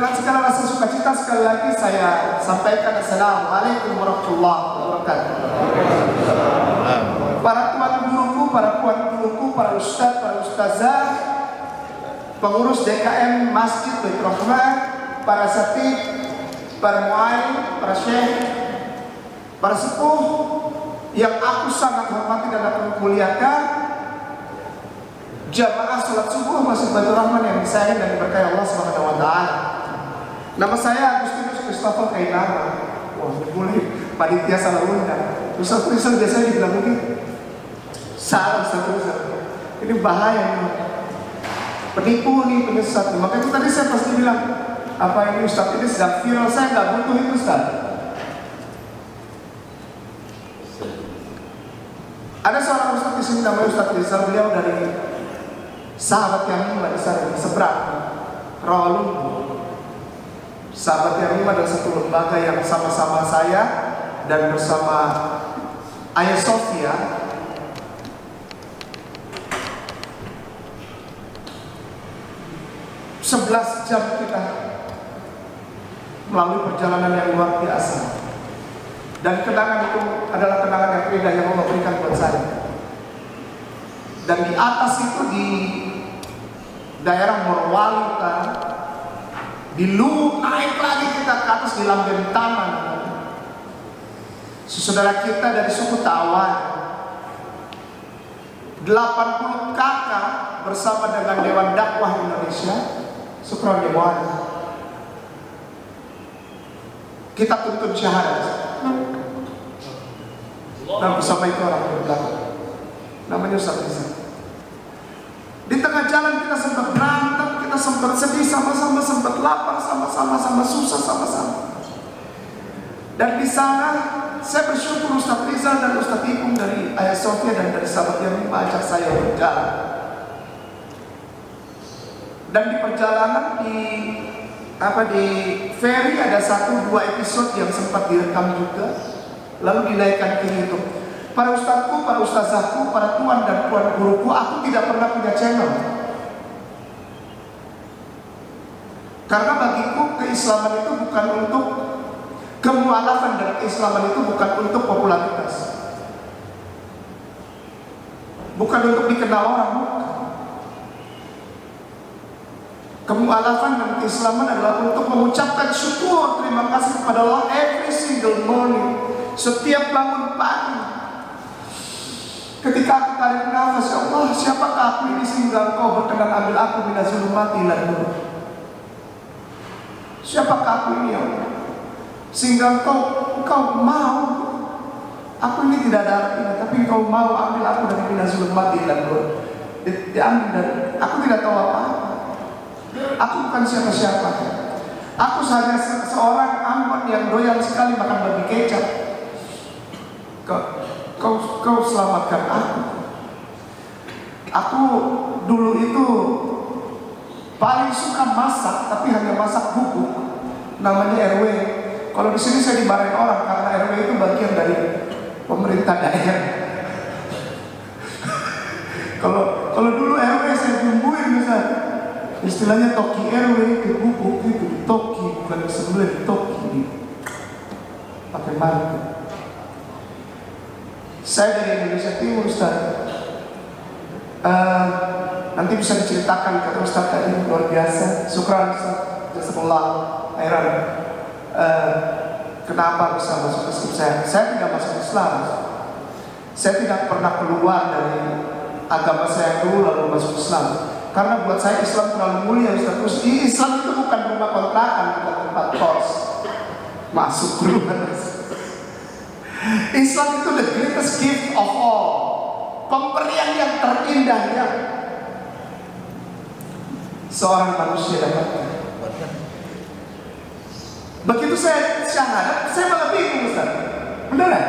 Dengan segala rasa sukacita sekali lagi saya sampaikan Assalamualaikum warahmatullahi wabarakatuh. Para tuan guruku, para puan guruku, para ustadz, para ustazah, pengurus DKM Masjid Baitur Rahmah, para satib, para mu'alim, para syekh, para sepuh yang aku sangat hormati dan aku muliakan, jamaah salat subuh Masjid Baitur Rahmah yang disayangi dan diberkahi Allah Subhanahu wa taala. Nama saya Agustinus Christopher Kainama. Wah, boleh panitia salah undang. Ustaz Rizal biasanya dibilang begitu. Salah Ustaz Rizal. Ini bahaya nih. Penipu nih, penyesat nih. Makanya tadi saya pasti bilang, apa ini Ustaz ini sedang viral, saya nggak butuh itu Ustaz. Ada seorang Ustaz di sini namanya Ustaz Rizal, beliau dari sahabat yang lima di sana, di seberang Rawalumbu. Sahabat yang lima adalah satu lembaga yang sama-sama saya dan bersama Ayah Sofia (11 jam kita melalui perjalanan yang luar biasa. Dan kenangan itu adalah kenangan yang indah yang Allah berikan buat saya. Dan di atas itu di daerah Morowali, di naik lagi kita ke atas di Lamben Taman. Saudara kita dari suku Tawan, 80 kakak bersama dengan Dewan Dakwah Indonesia, Sukron Dewan. Kita tuntut syahadat. Dan bersama itu orang berbelakang, namanya Ustaz Rizal. Di tengah jalan kita sempat berantem, kita sempat sedih sama-sama, sempat lapar sama-sama, susah sama-sama. Dan di sana saya bersyukur Ustaz Rizal dan Ustaz Ipung dari Ayah Sofia dan dari sahabat yang ajak saya berjalan. Dan di perjalanan di ferry ada 1-2 episode yang sempat direkam juga, lalu dinaikkan ke YouTube. Para ustazku, para ustazahku, para tuan dan puan guruku, aku tidak pernah punya channel. Karena bagiku keislaman itu bukan untuk kemualafan, dan keislaman itu bukan untuk popularitas, bukan untuk dikenal orang, bukan. Kemualafan dan keislaman adalah untuk mengucapkan syukur, terima kasih kepada Allah every single morning, setiap bangun pagi. Ketika aku tarik nafas, ya Allah, siapakah aku ini sehingga Engkau berkenan ambil aku minaz zulumati ilan nur? Siapakah aku ini ya Allah, sehingga Engkau mau, aku ini tidak ada artinya, tapi Engkau mau ambil aku dari minaz zulumati ilan nur. Diambil dari, aku tidak tahu apa-apa. Aku bukan siapa-siapa. Aku hanya seorang Ambon yang doyan sekali makan babi kecap. Kau selamatkan aku. Aku dulu itu paling suka masak, tapi hanya masak bubuk, namanya RW. Kalau di sini saya dimarahin orang karena RW itu bagian dari pemerintah daerah. Kalau dulu RW saya bumbuin misalnya, istilahnya toki RW itu bubuk itu toki, bukan disembelih, toki pakai market. Saya dari Indonesia Timur Ustaz. Nanti bisa diceritakan kata Ustaz tadi, luar biasa. Syukran Ustaz, jazakallah khairan. Kenapa bisa masuk Islam? Saya tidak masuk Islam. Saya tidak pernah keluar dari agama saya dulu lalu masuk Islam. Karena buat saya Islam terlalu mulia Ustaz. Islam itu bukan rumah kontrakan, bukan tempat kos. Masuk keluar. Islam itu the greatest gift of all, pemberian yang terindah yang seorang manusia dapatkan. Begitu saya syahadat, saya malah bingung Ustaz. Beneran?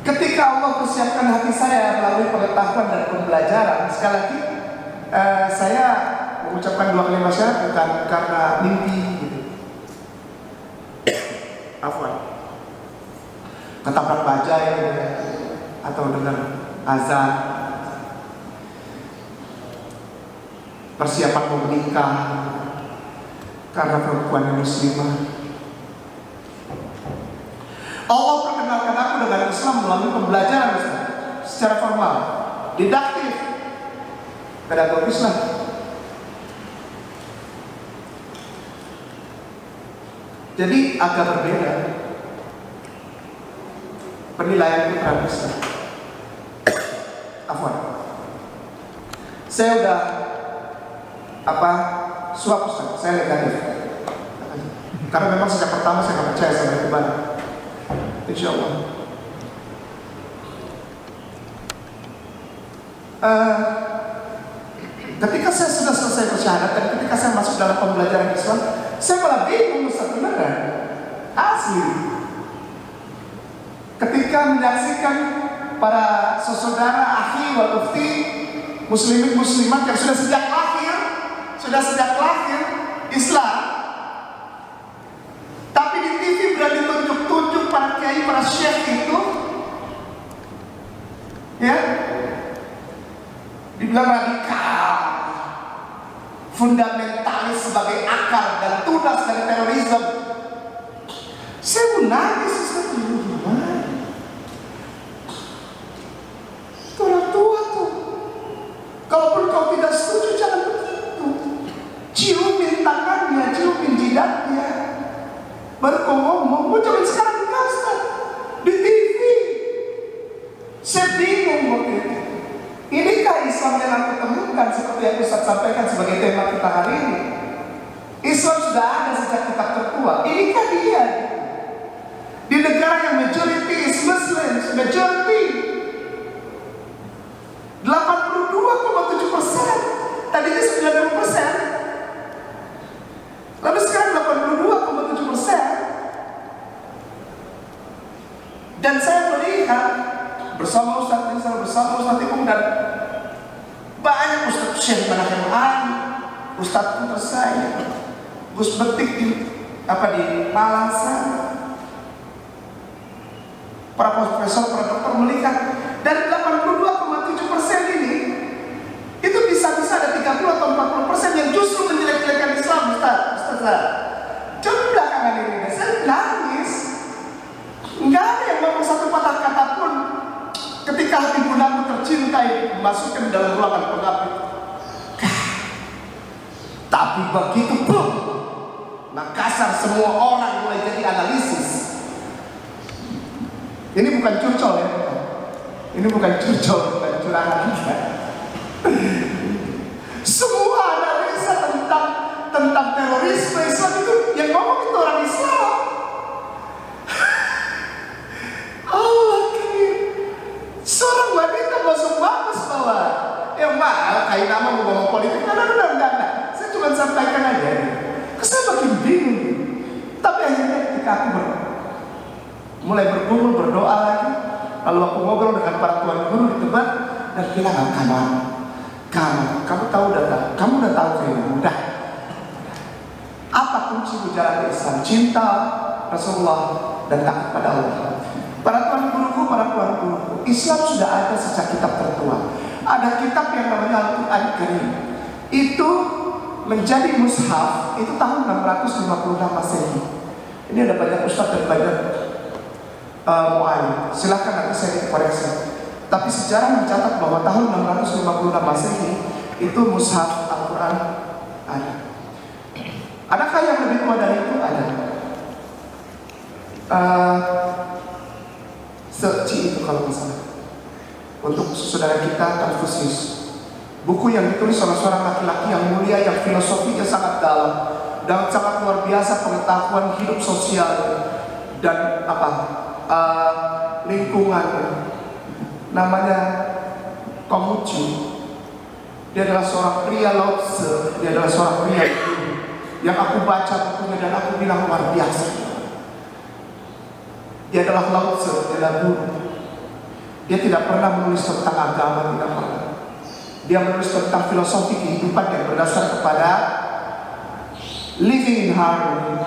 Ketika Allah persiapkan hati saya melalui pengetahuan dan pembelajaran, sekali lagi saya mengucapkan 2 kalimat syahadat bukan karena mimpi gitu. Afwan. Ketabrak bajai atau dengar azan, persiapan mau menikah, karena perempuan yang muslimah. Allah perkenalkan aku dengan Islam melalui pembelajaran Islam secara formal, didaktif, pedagogis lah. Jadi agak berbeda penilaian terhadap Islam. Afwan, saya udah suap Ustaz, saya negatif. Karena memang sejak pertama saya nggak percaya sama Tuhan. Insya Allah. Ketika saya sudah selesai bersyahadat dan ketika saya masuk dalam pembelajaran Islam, saya malah bingung Ustaz, beneran asli. Ketika menyaksikan para saudara, akhi, wal ukhti, muslimin muslimat yang sudah sejak lahir Islam, tapi di TV berani tunjuk-tunjuk para kiai, para syekh itu, ya, dibilang radikal, fundamentalis sebagai akar dan tunas dari terorisme. Saya pun nangis sesuatu. Orang tua tuh, kalaupun kau tidak setuju jangan begitu. Ciumin tangannya, ciumin jidatnya, baru kau ngomong. Mau jangan sekarang enggak Ustaz, di TV. Saya bingung waktu itu. Inikah Islam yang aku temukan seperti yang Ustaz sampaikan sebagai tema kita hari ini? Islam sudah ada sejak kitab tertua. Inikah dia? Di negara yang majority is Muslims, majority 82,7%, tadinya 90%, lalu sekarang 82,7%. Dan saya melihat bersama Ustaz Rizal, bersama Ustaz Ibung dan banyak Ustaz Syekh Manahem Ali, Ustaz putra saya, Gus Betik di Malang sana, para profesor, para dokter melihat dari 82,7% ini, itu bisa-bisa ada 30 atau 40% yang justru menjelek-jelekan Islam, Ustaz. Coba belakangan ini, saya nangis. Nggak ada yang ngomong satu patah kata pun ketika hati bundaku tercintai masukkan dalam ruangan pengabdi. Tapi begitu pun Makassar semua orang mulai jadi analisis. Ini bukan curcol ya, ini bukan curcol, bukan curangan. Semua analisa tentang terorisme Islam itu yang ngomong itu orang Islam. Allah kirim seorang wanita masuk bagus bahwa kayak nama mau ngomong politik, enggak. Saya cuma sampaikan aja. Saya makin bingung. Tapi akhirnya ketika aku mulai bergumul, berdoa lagi, lalu aku ngobrol dengan para tuan guru di tempat dan bilang, kamu tahu kamu udah tahu kayaknya udah. Apa kunci jalan Islam? Cinta Rasulullah dan takut pada Allah. Para tuan guruku, Islam sudah ada sejak kitab tertua. Ada kitab yang namanya Al-Quran Karim. Itu menjadi mushaf itu tahun 656 Masehi. Ini ada banyak ustaz dan banyak mu'alim. Silahkan nanti saya koreksi. Tapi sejarah mencatat bahwa tahun 656 Masehi itu mushaf Al-Quran ada. Adakah yang lebih tua dari itu? Ada. Seci itu kalau misalnya untuk saudara kita Confucius, buku yang ditulis oleh seorang laki-laki yang mulia, yang filosofinya sangat dalam dan sangat luar biasa, pengetahuan hidup sosial dan lingkungan. Namanya Konghucu. Dia adalah seorang pria Lao Tse, dia adalah seorang pria yang aku baca bukunya dan aku bilang luar biasa. Dia adalah Lao Tse, dia adalah guru. Dia tidak pernah menulis tentang agama, tidak pernah. Dia menulis tentang filosofi kehidupan yang berdasar kepada living in harmony.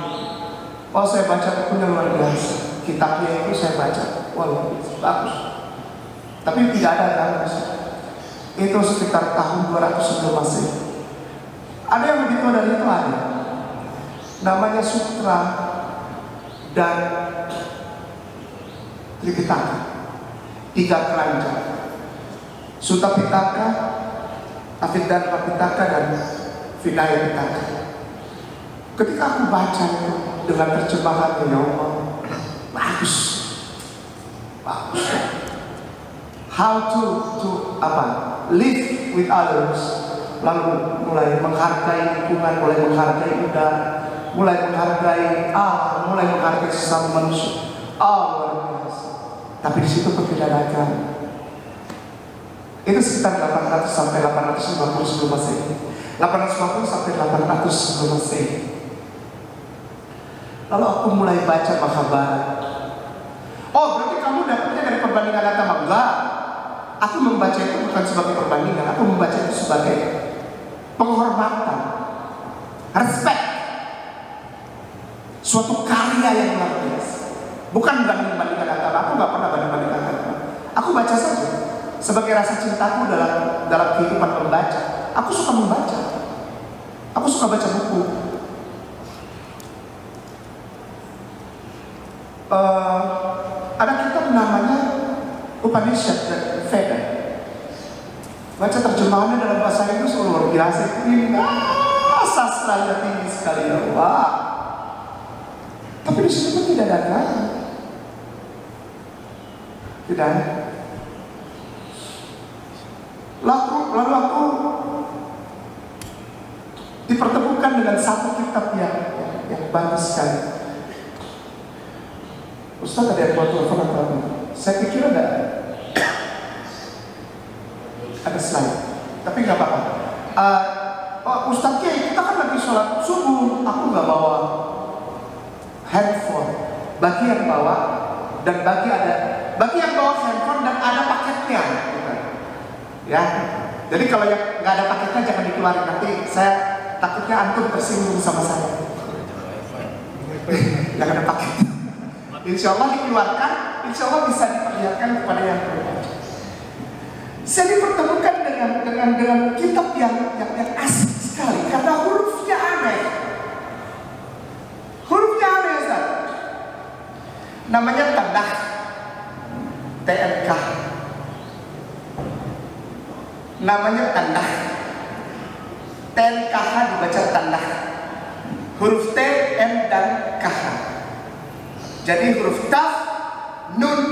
Oh, saya baca bukunya luar biasa. Kitabnya itu saya baca, wah luar biasa, bagus. Tapi tidak ada dalam itu sekitar tahun 200 sebelum Masehi. Ada yang lebih tua dari itu ada. namanya Sutra dan Tripitaka, 3 keranjang. Sutta Pitaka, Abhidharma Pitaka, dan Vinaya Pitaka. Ketika aku baca itu dengan terjemahan, ya Allah, bagus. How to live with others, lalu mulai menghargai lingkungan, mulai menghargai udara, mulai menghargai Allah, mulai menghargai sesama manusia. Luar biasa. Tapi di situ perbedaan. Itu sekitar 800 sampai 850 sebelum Masehi. 850 sampai 800 sebelum Masehi. Lalu aku mulai baca Mahabharata. Oh, berarti kamu dapatnya dari perbandingan agama? Enggak. Aku membaca itu bukan sebagai perbandingan, aku membaca itu sebagai penghormatan, respect, suatu karya yang luar biasa. Bukan banding-bandingkan agama, aku nggak pernah banding-bandingkan agama. Aku baca saja sebagai rasa cintaku dalam kehidupan membaca. Aku suka membaca, aku suka baca buku. Ada kitab namanya Upanishad dan Veda. Baca terjemahannya dalam bahasa Inggris luar biasa. Ini sastranya tinggi sekali ya. Wah. Tapi di situ pun tidak ada agama. Tidak. Lalu aku dipertemukan dengan satu kitab yang bagus sekali. Ustaz, ada yang buat telepon atau apa? Saya pikir ada slide, tapi nggak apa-apa. Ustaz Kiai, kita kan lagi sholat subuh, aku nggak bawa handphone. Bagi yang bawa dan bagi yang bawa handphone dan ada paketnya, gitu. Ya. Jadi kalau yang nggak ada paketnya jangan dikeluarin, nanti saya takutnya antum tersinggung sama saya. Yang ada paket. Insya Allah dikeluarkan, insya Allah bisa diperlihatkan kepada yang berbaca. Saya dipertemukan dengan kitab yang asik sekali karena hurufnya aneh. Hurufnya aneh, Ustaz. Namanya Tanakh, TNK. Namanya Tanakh. TNKH dibaca Tanakh. Huruf T, M, dan K. Jadi huruf Kaf, Nun,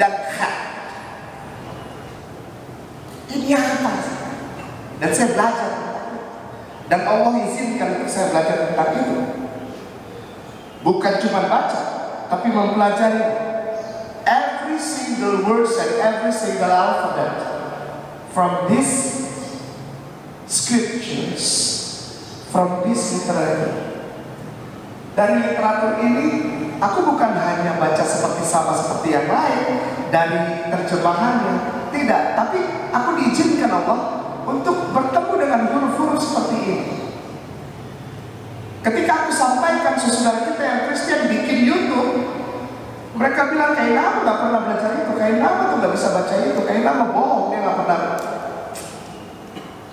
dan Kha. Ini apa? Dan saya belajar. Dan Allah izinkan untuk saya belajar tentang itu. Bukan cuma baca, tapi mempelajari every single words and every single alphabet from these scriptures, from this literature. Dari literatur ini, aku bukan hanya baca sama seperti yang lain dari terjemahannya, tidak. Tapi aku diizinkan Allah untuk bertemu dengan huruf-huruf seperti ini. Ketika aku sampaikan sesaudara kita yang Kristen bikin YouTube, mereka bilang kayak nama nggak pernah belajar itu, kayak nama tuh nggak bisa baca itu, kayak nama bohong, dia nggak pernah.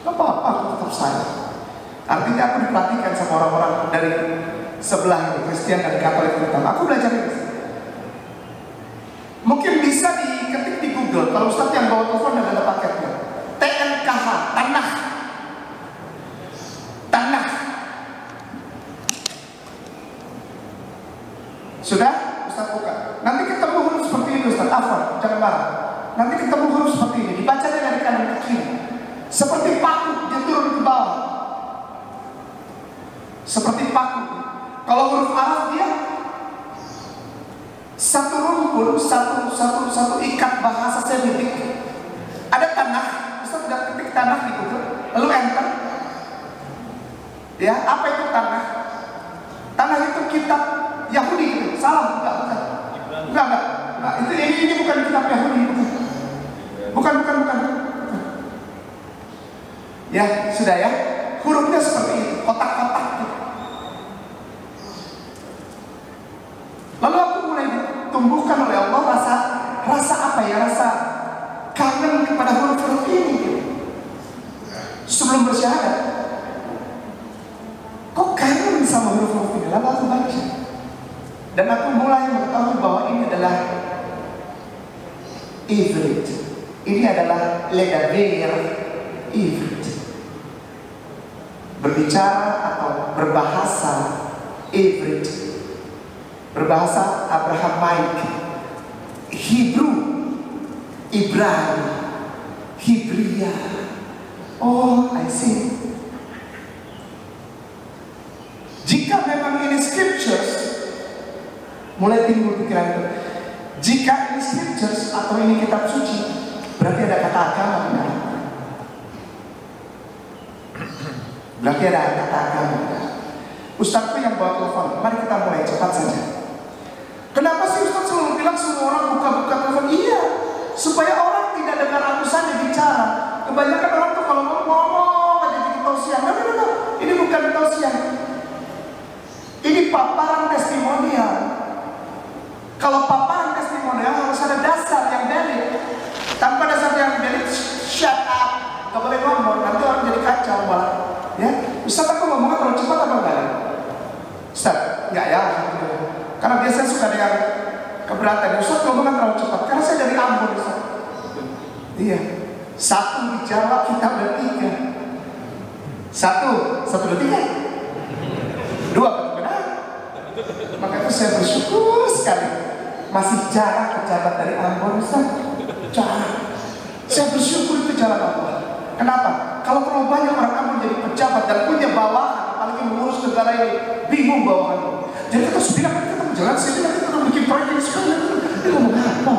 Gak apa-apa, aku tetap sayang. Artinya aku diperhatikan sama orang-orang dari sebelah ini, Kristen dan Katolik terutama. Aku belajar ini. Mungkin bisa diketik di Google. Kalau Ustaz yang bawa telepon dan ada paketnya. TNKH, Tanakh. Tanakh. Sudah? Ustaz buka. Nanti ketemu huruf seperti ini, Ustaz. Afwan, jangan marah. Nanti ketemu huruf seperti ini. Dibacanya dari kanan ke kiri. Seperti paku, dia turun ke bawah. Seperti paku. Kalau huruf Arab dia satu rumpun, satu ikat bahasa Semitik. Ada Tanakh, Ustaz sudah ketik Tanakh di Google, lalu enter. Ya, apa itu Tanakh? Tanakh itu kitab Yahudi gitu. Salah, bukan. Ini bukan kitab Yahudi, bukan. Ya, sudah ya. Hurufnya seperti itu, kotak-kotak gitu. Lalu aku mulai ditumbuhkan oleh Allah rasa apa ya, rasa kangen kepada huruf-huruf ini gitu. Sebelum bersyahadat, kok kangen sama huruf-huruf ini? Lalu aku baca. Dan aku mulai mengetahui bahwa ini adalah Ivrit. Ini adalah ledaber Ivrit. Berbicara atau berbahasa Ivrit. Berbahasa Abrahamaik, Hebrew, Ibrani, Hibria. Oh, I see. Jika memang ini scriptures, mulai timbul pikiran itu. Jika ini scriptures atau ini kitab suci, berarti ada kata agama di dalam. Berarti ada kata agama di dalam. Ustazku yang bawa telepon, mari kita mulai cepat saja. Kenapa sih Ustaz selalu bilang semua orang buka-buka telepon? Iya, supaya orang tidak dengar aku saja bicara. Kebanyakan orang tuh kalau ngomong aja jadi tausiah. No. Ini bukan tausiah. Ini paparan testimonial. Kalau paparan testimonial harus ada dasar yang valid. Tanpa dasar yang valid, shut up. Gak boleh ngomong, nanti orang jadi kacau malah. Ya, Ustaz aku ngomongnya terlalu cepat apa enggak? Ustaz, enggak ya. Karena biasanya suka dengan keberatan. Ustaz ngomongnya terlalu cepat. Karena saya dari Ambon, Ustaz. Iya. Satu dijawab kita udah 3. Satu, udah 3. 2 benar. Maka itu saya bersyukur sekali. Masih jarang pejabat dari Ambon, Ustaz. Jarang. Saya bersyukur itu jalan Allah. Kenapa? Kalau terlalu banyak orang Ambon jadi pejabat dan punya bawahan, apalagi mengurus negara ini, bingung bawahan. Jadi kita bilang kita menjelaskan, saya bilang kita bikin proyek sekali. Dia ngomong apa?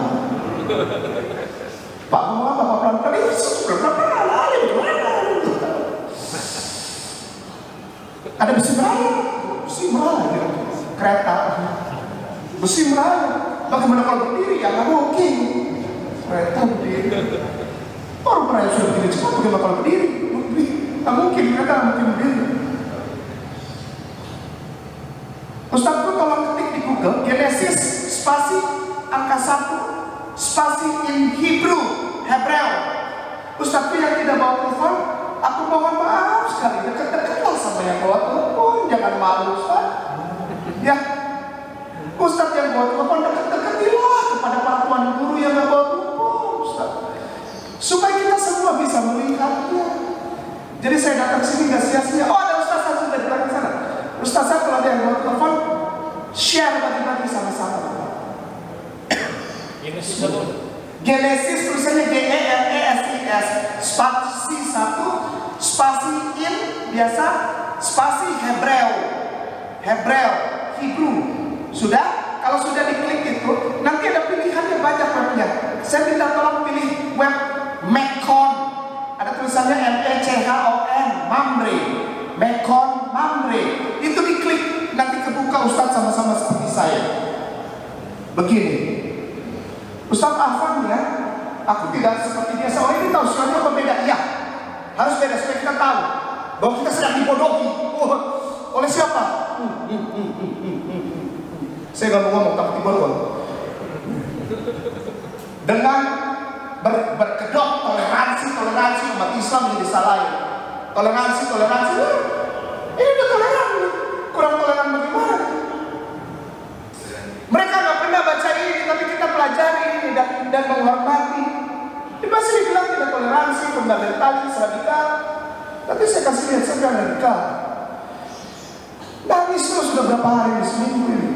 Pak ngomong apa? Pak pelan-pelan ini bagaimana? Ada besi merah, kereta, besi merah. Bagaimana kalau berdiri? Ya nggak mungkin. Kereta berdiri. Orang pernah sudah berdiri cepat, bagaimana kalau berdiri? Nggak mungkin, kereta nggak mungkin berdiri. Ustazku tolong ketik di Google Genesis spasi angka 1 spasi in Hebreu. Ustazku yang tidak bawa telepon, aku mohon maaf sekali, dekat-dekatlah sama yang bawa telepon, jangan malu Ustaz. Ya, Ustaz yang bawa telepon dekat-dekatilah kepada para tuan guru yang nggak bawa telepon, Ustaz. Supaya kita semua bisa melihatnya. Jadi saya datang sini nggak sia-sia. Oh, ada Ustaz sudah di belakang sana. Ustaz kalau ada yang bawa telepon, share bagi-bagi sama-sama. Genesis tulisannya Genesis spasi 1 spasi in biasa spasi Hebreu Hebrew. Sudah? Kalau sudah diklik itu nanti ada pilihannya banyak webnya. Saya minta tolong pilih web Mechon. Ada tulisannya MECHON Mamre. Itu diklik nanti kebuka Ustaz sama-sama seperti saya. Begini. Ustaz Afan ya, aku tidak seperti biasa. Oh ini tahu suaranya apa beda? Iya, harus beda supaya kita tahu bahwa kita sedang dibodohi. Oleh siapa? Saya nggak mau ngomong tapi dibodoh. Dengan berkedok toleransi umat Islam menjadi salah. Toleransi. Ini udah toleran, kurang toleran bagaimana? Mereka nggak pernah baca ini, tapi kita pelajari ini dan menghormati. Dia pasti dibilang tidak toleransi, fundamentalis, radikal. Tapi saya kasih lihat saya radikal. Nangis terus sudah berapa hari di seminggu ini.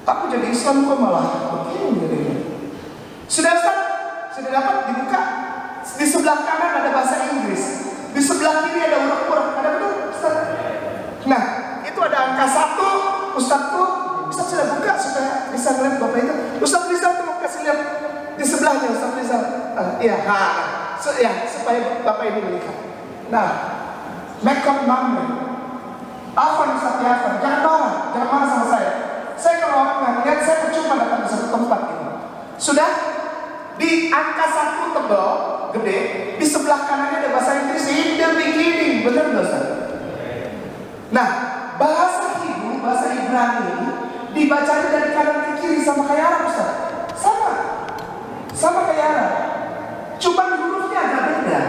Tapi jadi Islam kok malah begini jadinya. Sudah dapat dibuka. Di sebelah kanan ada bahasa Inggris. Di sebelah kiri ada huruf-huruf. Ada betul? Ustaz? Nah, itu ada angka 1. Ustazku, Ustaz sudah buka supaya bisa melihat Bapak itu. Ustaz Rizal tuh mau kasih lihat di sebelahnya Ustaz Rizal. Supaya Bapak ini melihat. Nah, Mechon Mamre. Afan Ustaz Afan, jangan marah sama saya. Saya kalau nggak lihat, saya percuma datang ke satu tempat ini. Sudah di angka 1 tebal, gede, di sebelah kanannya ada bahasa Inggris. In the beginning, benar nggak Ustaz? Nah, bahasa Hebrew, bahasa Ibrani ini dibacanya dari kanan ke kiri sama kayak Arab Ustaz. Sama kayak Arab. Cuma hurufnya agak beda.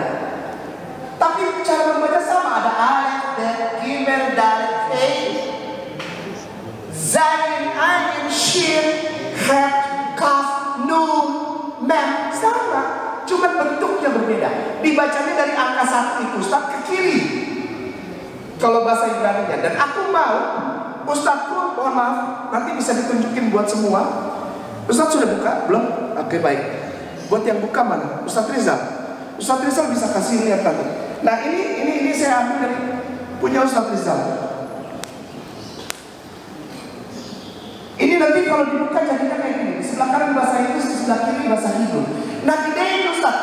Tapi cara membaca sama, ada alif, bet, gimel, dalet, sama, cuma bentuknya berbeda. Dibacanya dari angka 1 itu Ustaz ke kiri kalau bahasa Ibrani-nya. Dan aku mau Ustazku, mohon maaf, nanti bisa ditunjukin buat semua. Ustaz sudah buka? Belum? Oke, baik. Buat yang buka mana? Ustaz Rizal. Ustaz Rizal bisa kasih lihat tadi. Nah, ini saya ambil dari punya Ustaz Rizal. Ini nanti kalau dibuka jadinya kayak gini. Di sebelah kanan bahasa Inggris, di sebelah kiri bahasa Hindu. Nah, gedein Ustaz,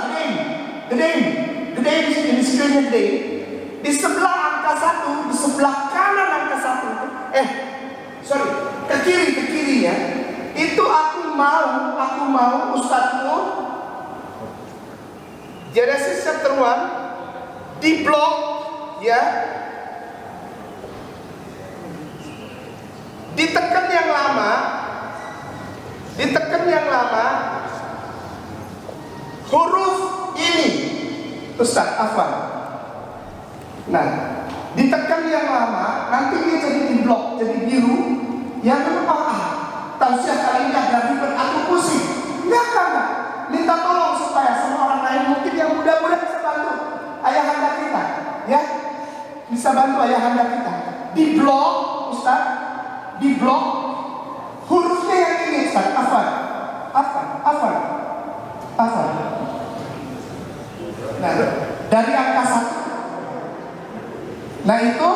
gedein di screen-nya gedein. Di sebelah angka 1, di sebelah kanan angka 1 itu, ke kiri ya. Itu aku mau Ustazmu Genesis chapter 1 di blok ya. Ditekan yang lama, huruf ini Ustaz, Afwan. Nah, ditekan yang lama, nanti dia jadi di blok, jadi biru. Yang kedua, tausiah kali ini agak ribet, aku pusing. Enggak. Minta tolong supaya semua orang lain mungkin yang muda-muda bisa bantu ayahanda kita, ya. Bisa bantu ayahanda kita. Di blok, Ustaz, di blok hurufnya yang ini, Ustaz, Afwan. Nah, dari angka 1. Nah, itu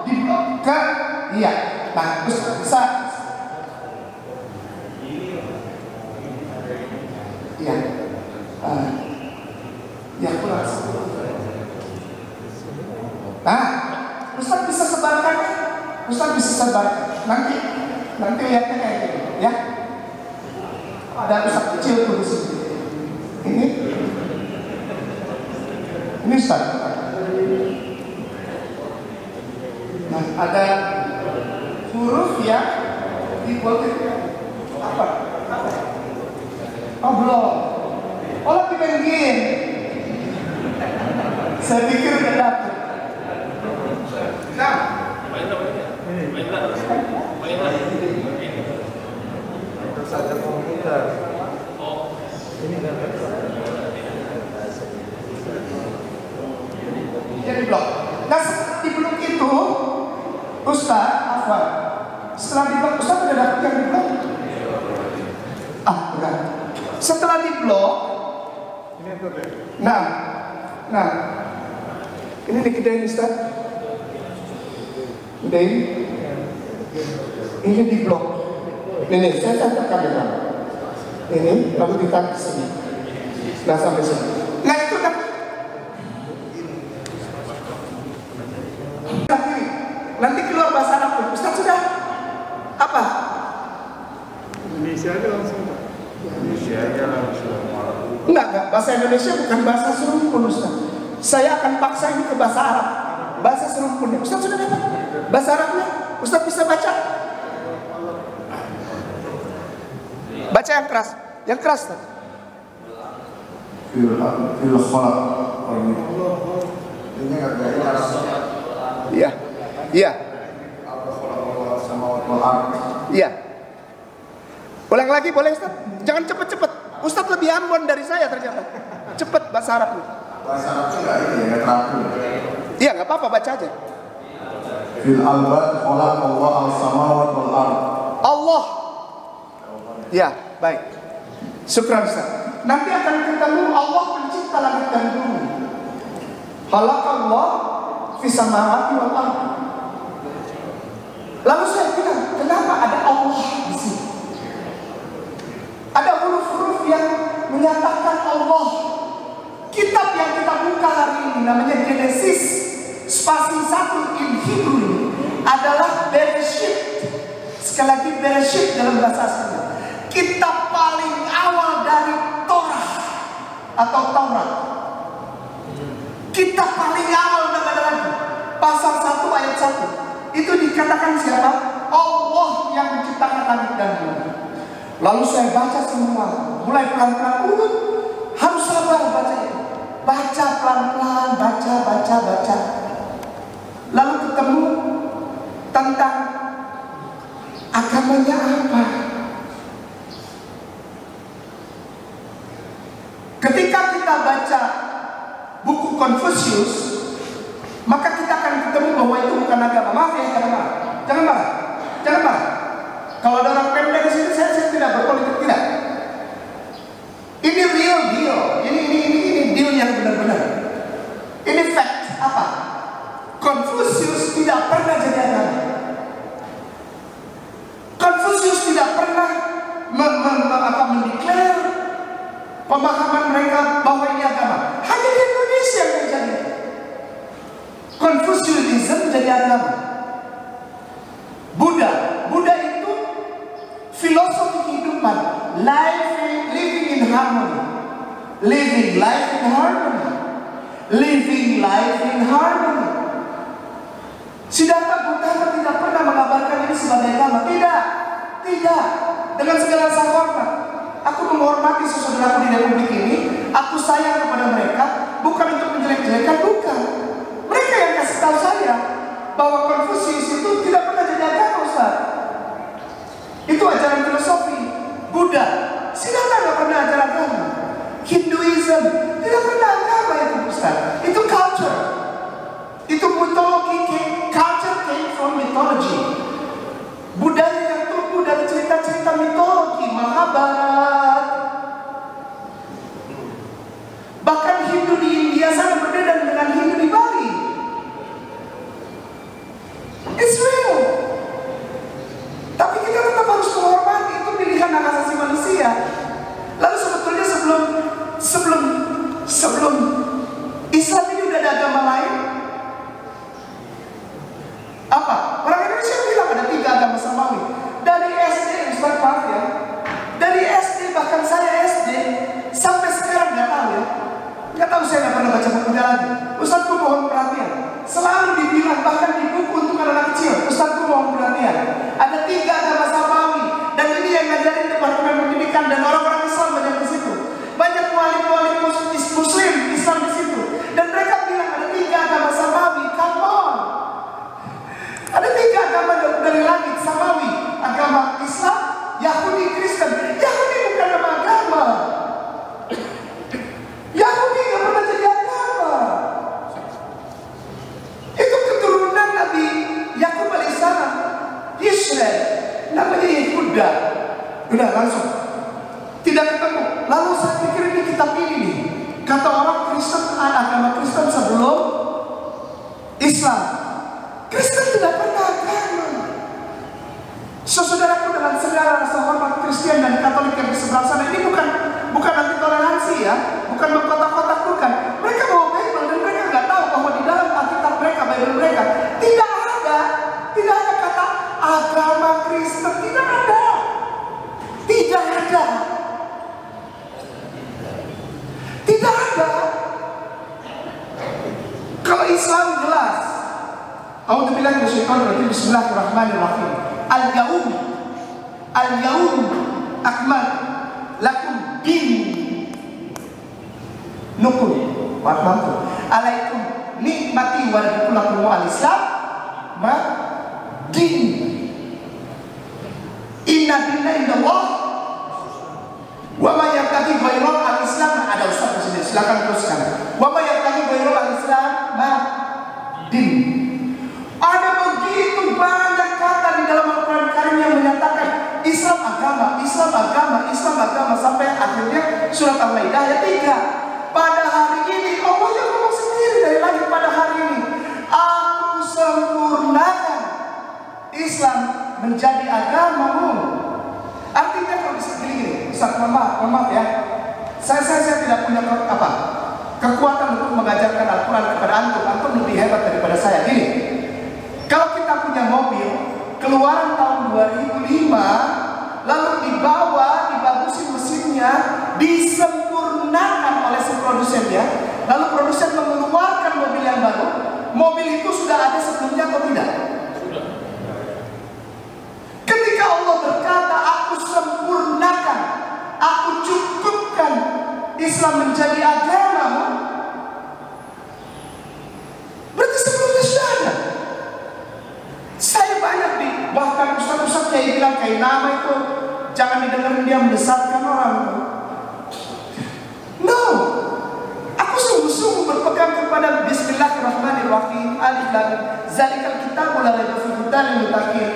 di blok ke iya. Nah, bisa. Iya. Ya kurang. Nah, Ustaz bisa sebarkan. Nanti lihatnya kayak gini, ya. Ada Ustaz kecil tuh di sini. Ini Ustaz. Nah, ada huruf yang dibuat apa? Oh, belum. Oh, lagi main game. Saya pikir udah dapet. Nah, terus ada komputer. Ini jadi blok. Nah, di blok itu Ustaz, Afwan, setelah di blok, Ustaz udah dapet yang di blok? Enggak. Setelah di blok, nah, ini dikedain Ustaz. Gedein. Ini di blok. Ini saya catat kamera. Ini lalu ditarik sini. Nah, sampai sini. Nah, itu kan. Nanti keluar bahasa Arab. Ustaz sudah apa? Indonesia aja langsung. Enggak. Bahasa Indonesia bukan bahasa serumpun, Ustaz. Saya akan paksa ini ke bahasa Arab. Bahasa serumpunnya. Ustaz sudah dapat? Bahasa Arabnya? Ustaz bisa baca? Baca yang keras. Yang keras, Ustaz. Iya. Ulang lagi boleh, Ustaz? Jangan cepet-cepet. Ustaz lebih ambon dari saya ternyata. Cepet bahasa Arabnya. Bahasa Arabnya enggak ini ya, enggak teratur. Iya, enggak apa-apa, baca aja. Fil albad khalaqallahu as-samawati wal ard. Allah. Ya, baik. Syukran, Ustaz. Nanti akan ketemu Allah pencipta langit dan bumi. Khalaqallahu fis samawati wal ard. Lalu saya bilang, kenapa ada Allah di sini? Ada huruf-huruf yang menyatakan Allah. Kitab yang kita buka hari ini namanya Genesis, spasi 1 in Hebrew ini adalah Bereshit. Sekali lagi Bereshit dalam bahasa aslinya. Kitab paling awal dari Torah atau Taurat. Kitab paling awal lagi. Pasal 1 ayat 1. Itu dikatakan siapa? Allah yang menciptakan langit dan bumi. Lalu saya baca semua, mulai pelan-pelan, harus sabar baca itu. Baca pelan-pelan, baca. Lalu ketemu tentang agamanya apa. kita baca buku Confucius, maka kita akan ketemu bahwa itu bukan agama. Maaf ya, jangan marah. Jangan marah. Jangan marah. Kalau ada orang Pemda di sini, saya tidak berpolitik, tidak. Ini real deal. Ini deal yang benar-benar. Ini fact. Apa? Confucius tidak pernah jadi agama. Confucius tidak pernah mendeklar pemahaman mereka bahwa ini agama. Hanya di Indonesia yang terjadi. Confucianism jadi agama. Buddha itu filosofi kehidupan, living in harmony, living life in harmony, living life in harmony. Siddhartha Gautama tidak pernah mengabarkan ini sebagai agama. Tidak. Dengan segala rasa hormat, aku menghormati saudaraku di Republik ini. Aku sayang kepada mereka, bukan untuk menjelek-jelekan, bukan. Mereka yang kasih tahu saya bahwa Confucius itu tidak pernah jadi agama, Ustaz. Itu ajaran filosofi. Buddha, Siddhartha tidak pernah ajaran agama. Hinduism tidak pernah agama itu, Ustaz. Itu culture. Itu mitologi. Culture came from mythology. Budaya yang tumbuh dari cerita-cerita mitologi, Mahabharat. Bahkan Hindu di India sangat berbeda dengan Hindu di Bali. It's real. Tapi kita tetap harus menghormati, itu pilihan hak asasi manusia. Lalu sebetulnya sebelum Islam ini udah ada agama lain. Apa? Orang Indonesia bilang ada 3 agama samawi. Dari SD, Ustaz, maaf ya. Dari SD, bahkan saya SD sampai sekarang nggak tahu ya. Nggak tahu, saya nggak pernah baca bukunya lagi. Ustazku mohon perhatian. Selalu dibilang bahkan di buku untuk anak kecil. Ustazku mohon perhatian. Ada 3 agama samawi, dan ini yang ngajarin Departemen Pendidikan dan orang-orang Islam banyak di situ. Banyak wali-wali Muslim Islam di situ. Dan mereka bilang ada 3 agama samawi. Come on. Ada 3 agama dari langit samawi. Agama Islam, Yahudi, Kristen. Yahudi bukan nama agama. Yahudi gak pernah jadi agama. Itu keturunan Nabi Yakub alaihissalam, Israel, namanya Yehuda. Udah langsung tidak ketemu. Lalu saya pikir ini kitab ini nih. Kata orang Kristen, agama Kristen sebelum Islam. Kristen tidak pernah agama. Saudaraku, dengan segala rasa hormat, Kristen dan Katolik yang di sebelah sana ini bukan anti toleransi ya, bukan mengkotak-kotak, bukan. Mereka bawa Bible dan mereka nggak tahu bahwa di dalam Alkitab mereka, Bible mereka tidak ada kata agama Kristen, tidak ada. Kalau Islam jelas. A'udzubillahi minasyaitonir rajim. Bismillahirrahmanirrahim. Al-yaum akmal lakum din nukul wa atmamtu alaikum nikmati wa raditu lakum al-islam ma din. Inna dinna indallah wa ma yabtaghi ghairal al-islam. Ada Ustaz Presiden, silakan teruskan. Wa ma yabtaghi ghairal al-islam ma din. Ada begitu banyak kata di dalam Al-Quran Karim yang menyatakan Islam agama, Islam agama, Islam agama, sampai akhirnya surat Al-Maidah ayat 3. Pada hari ini Allah yang ngomong sendiri dari langit, pada hari ini aku sempurnakan Islam menjadi agamamu. Artinya kalau bisa gini, Ustaz, maaf ya, saya tidak punya kekuatan untuk mengajarkan Al-Quran kepada antum lebih hebat daripada saya. Gini, kalau kita punya mobil keluaran tahun 2005, lalu dibagusin mesinnya, disempurnakan oleh si produsennya, lalu produsen mengeluarkan mobil yang baru, mobil itu sudah ada sebelumnya atau tidak? Sudah. Ketika Allah berkata, aku sempurnakan, aku cukupkan Islam menjadi agamamu, berarti sebelumnya sudah ada. Saya banyak bahkan ustaz-ustaz kayak bilang, kayak nama itu jangan didengar, dia mendesatkan orang. No, rahim, alif lam mim. Zalikal kitabul la raiba fihi hudan lil muttaqin.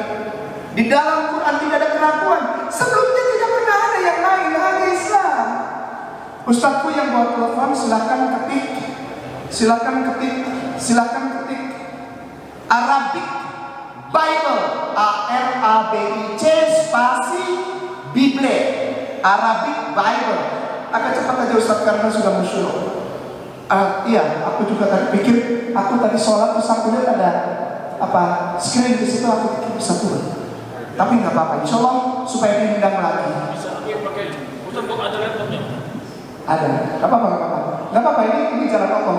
Di dalam Quran tidak ada keraguan. Sebelumnya tidak pernah ada yang lain, hanya Islam. Ustazku yang bawa telepon silakan ketik. Silakan ketik Arabic Bible, ARABIC spasi Bible, Arabic Bible. Agak cepat aja Ustaz karena sudah musyur. Iya, aku juga tadi pikir, aku tadi sholat terus aku lihat ada screen di situ, aku pikir bisa turun. Tapi nggak apa-apa, insya Allah supaya diundang lagi. Bisa pakai, Ustaz kok ada laptopnya? Ada, nggak apa-apa, ini jalan Allah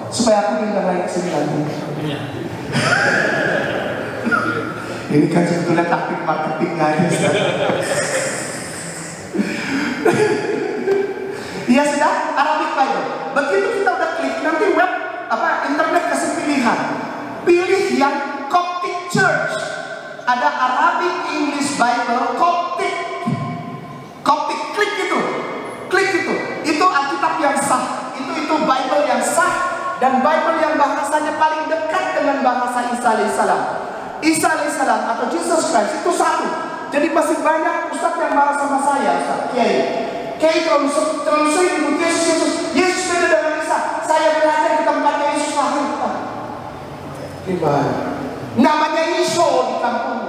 supaya aku diundang lagi ke sini lagi. Ini kan sebetulnya taktik marketing aja. Iya sudah, Arabic Bible. Begitu kita udah klik, nanti web internet kasih pilihan. Pilih yang Coptic Church. Ada Arabic English Bible Coptic. Klik itu. Itu Alkitab yang sah. Itu Bible yang sah dan Bible yang bahasanya paling dekat dengan bahasa Isa alaihissalam. Isa alaihissalam atau Jesus Christ itu satu. Jadi masih banyak ustaz yang marah sama saya, Ustaz Kiai terlalu sering menyebut Yesus beda dengan Isa. Saya belajar di tempatnya Yesus lahir. Gimana? Namanya Iso di kampung.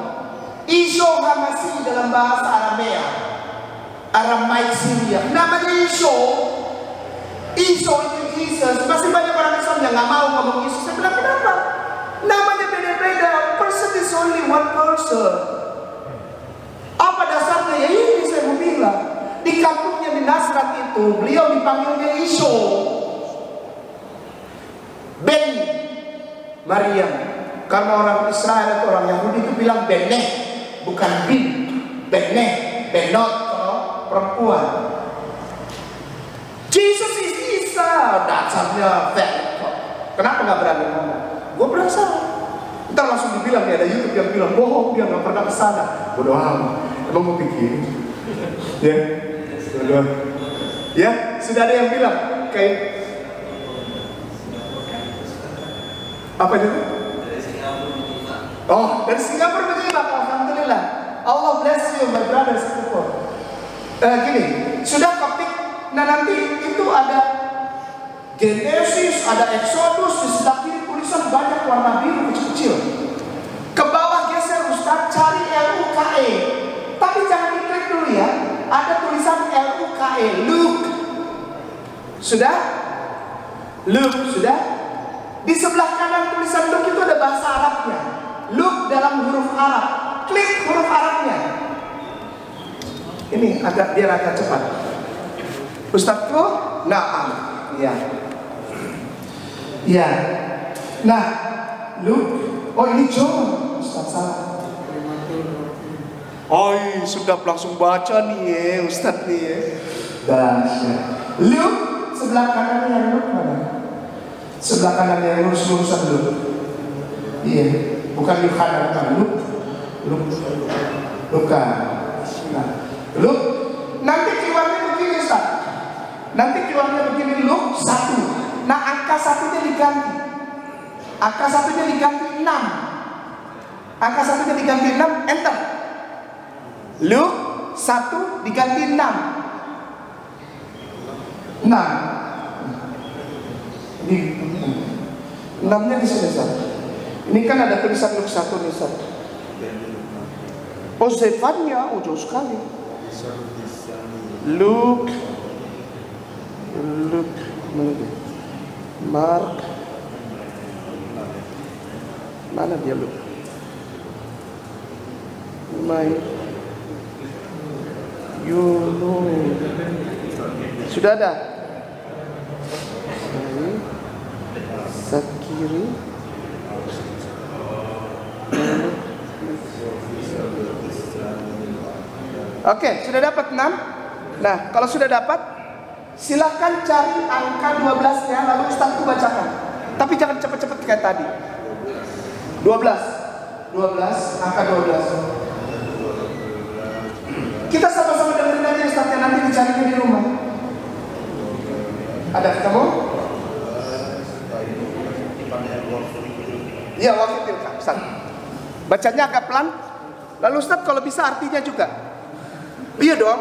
Iso Hamasi dalam bahasa Aramaik Syria. Namanya Iso itu Jesus. Masih banyak orang Islam yang nggak mau ngomong Yesus. Saya bilang kenapa? Namanya beda-beda. Person is only one person. Apa dasarnya? Ya ini saya mau bilang. Di kampungnya di Nasrat itu, beliau dipanggilnya Iso Ben Maryam. Karena orang Israel atau orang Yahudi itu bilang Beneh, bukan Bin. Beneh, Benot kalau perempuan. Jesus is Isa. Dasarnya fact. Kenapa nggak berani ngomong? Gue berasa. Ntar langsung dibilang, ada YouTube yang bilang bohong, dia nggak pernah kesana. Bodoh amat. Emang mau pikir? Ya, ya, sudah ada yang bilang kayak apa itu? Oh, dari Singapura menyimak. Alhamdulillah. Allah bless you, my brother Singapore. Gini, sudah Koptik. Nah nanti itu ada Genesis, ada Exodus, di sebelah kiri tulisan banyak warna biru kecil-kecil. Ke bawah geser Ustaz, cari LUKE. Tapi jangan diklik dulu ya. Ada tulisan LUKE, Luke. Sudah? Luke, sudah? Di sebelah kanan tulisan Luke itu ada bahasa Arabnya. Luke dalam huruf Arab. Klik huruf Arabnya. Ini biar agak cepat. Ustazku, na'am. Iya. Iya. Nah, Luke. Oh ini John. Ustaz salah. Oh sudah langsung baca nih ya, Ustaz nih ya. Dahsyat. Luke sebelah kanannya yang Luke mana? Sebelah kanan yang lurus-lurusan Luke. Iya. Bukan Luke kanan, bukan Luke. Luka. Nah, Luke. Nanti keluarnya begini Ustaz. Nanti keluarnya begini Luke 1. Nah angka 1-nya diganti. Angka 1-nya diganti 6. Angka 1-nya diganti 6, enter. Luke 1 diganti 6. 6. Ini 6-nya di sini Ustaz. Ini kan ada tulisan Luke 1 nih Ustaz. Oh Zefannya jauh sekali. Luke Mark, mana dia Luke? Sudah ada. Sakiri. Oke, sudah dapat 6. Nah, kalau sudah dapat, silahkan cari angka 12-nya, lalu Ustaz bacakan. Tapi jangan cepat-cepat kayak tadi. 12, angka 12. Kita sama-sama dengerin aja Ustaz, yang nanti dicarinya di rumah. Ada ketemu? Iya, wafitilka, Ustaz. Bacanya agak pelan. Lalu Ustaz kalau bisa artinya juga. Iya dong.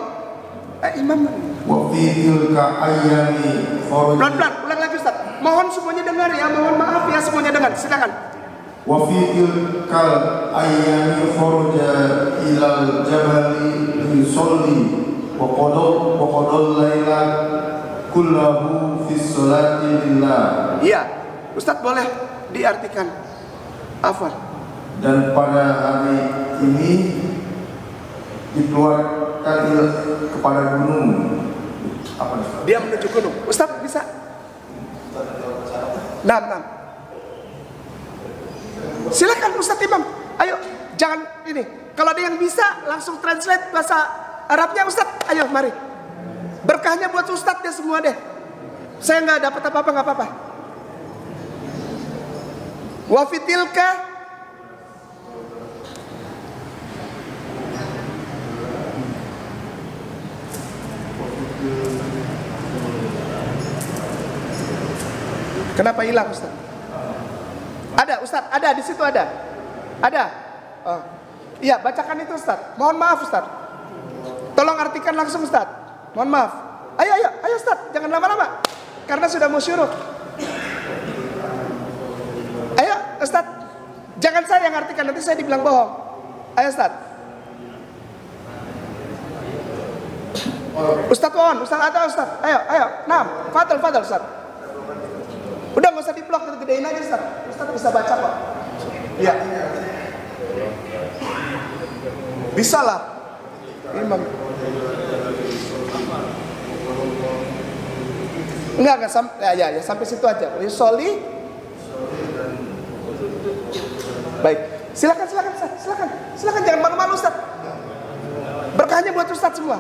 Imam. Wafitilka ayami Pelan-pelan, ulang lagi Ustaz. Mohon semuanya dengar ya, mohon maaf ya semuanya dengar. Silakan. Wafitilka ayami kharaja ilal jabali yusolli wa qadal laila kullahu fi sholati lillah. Iya, Ustaz boleh diartikan. Afwan. Dan pada hari ini dikeluarkan kepada gunung. Apa Ustaz? Dia menuju gunung. Ustaz bisa? Nah. Silakan Ustaz Imam. Ayo, jangan ini. Kalau ada yang bisa langsung translate bahasa Arabnya Ustaz. Ayo, mari. Berkahnya buat Ustaz ya semua deh. Saya nggak dapat apa-apa, nggak apa-apa. Wafitilka kenapa hilang Ustaz? Ada Ustaz, ada di situ ada. Ada. Oh. Iya, bacakan itu Ustaz. Mohon maaf Ustaz. Tolong artikan langsung Ustaz. Mohon maaf. Ayo Ustaz, jangan lama-lama. Karena sudah mau syuruk. Ayo Ustaz. Jangan saya yang artikan, nanti saya dibilang bohong. Ayo Ustaz. Ustaz Won, Ustaz ada Ustaz. Ayo. Nah, fadal Ustaz. Udah nggak usah diblok, gedein aja Ustaz. Ustaz bisa baca kok. Iya. Bisa lah. Imam. Enggak sampai ya sampai situ aja. Yusoli. Baik. Silakan Ustaz. Silakan jangan malu-malu Ustaz. Berkahnya buat Ustaz semua.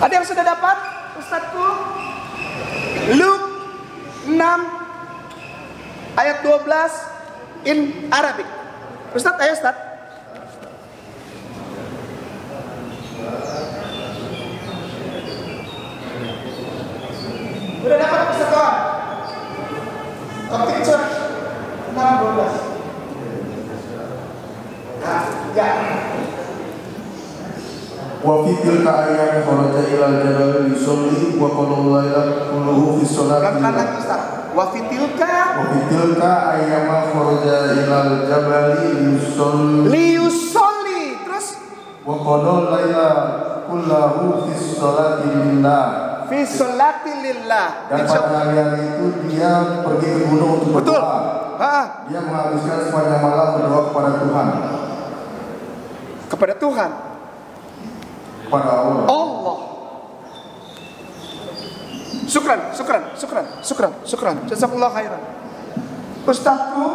Ada yang sudah dapat? Ustazku? Luke 6 ayat 12 in Arabic. Ustaz, ayo Ustaz. Udah dapat Ustaz kawan? Oke, Cur. 6:12. Nah, ya. Wa fi tilka ayami kharaja ilal jabal yusolli wa qadal laila kulluhu fi sholati. Lagi Ustaz. Wa fi tilka ayama kharaja ilal jabal yusolli. Terus wa qadal laila kulluhu fi sholati lillah. Fi sholati lillah. Dan pada hari itu dia pergi ke gunung untuk betul. berdoa. Dia menghabiskan sepanjang malam berdoa kepada Tuhan. Kepada Tuhan. Kepada Allah. Syukran. Jazakallah khairan. Ustazku,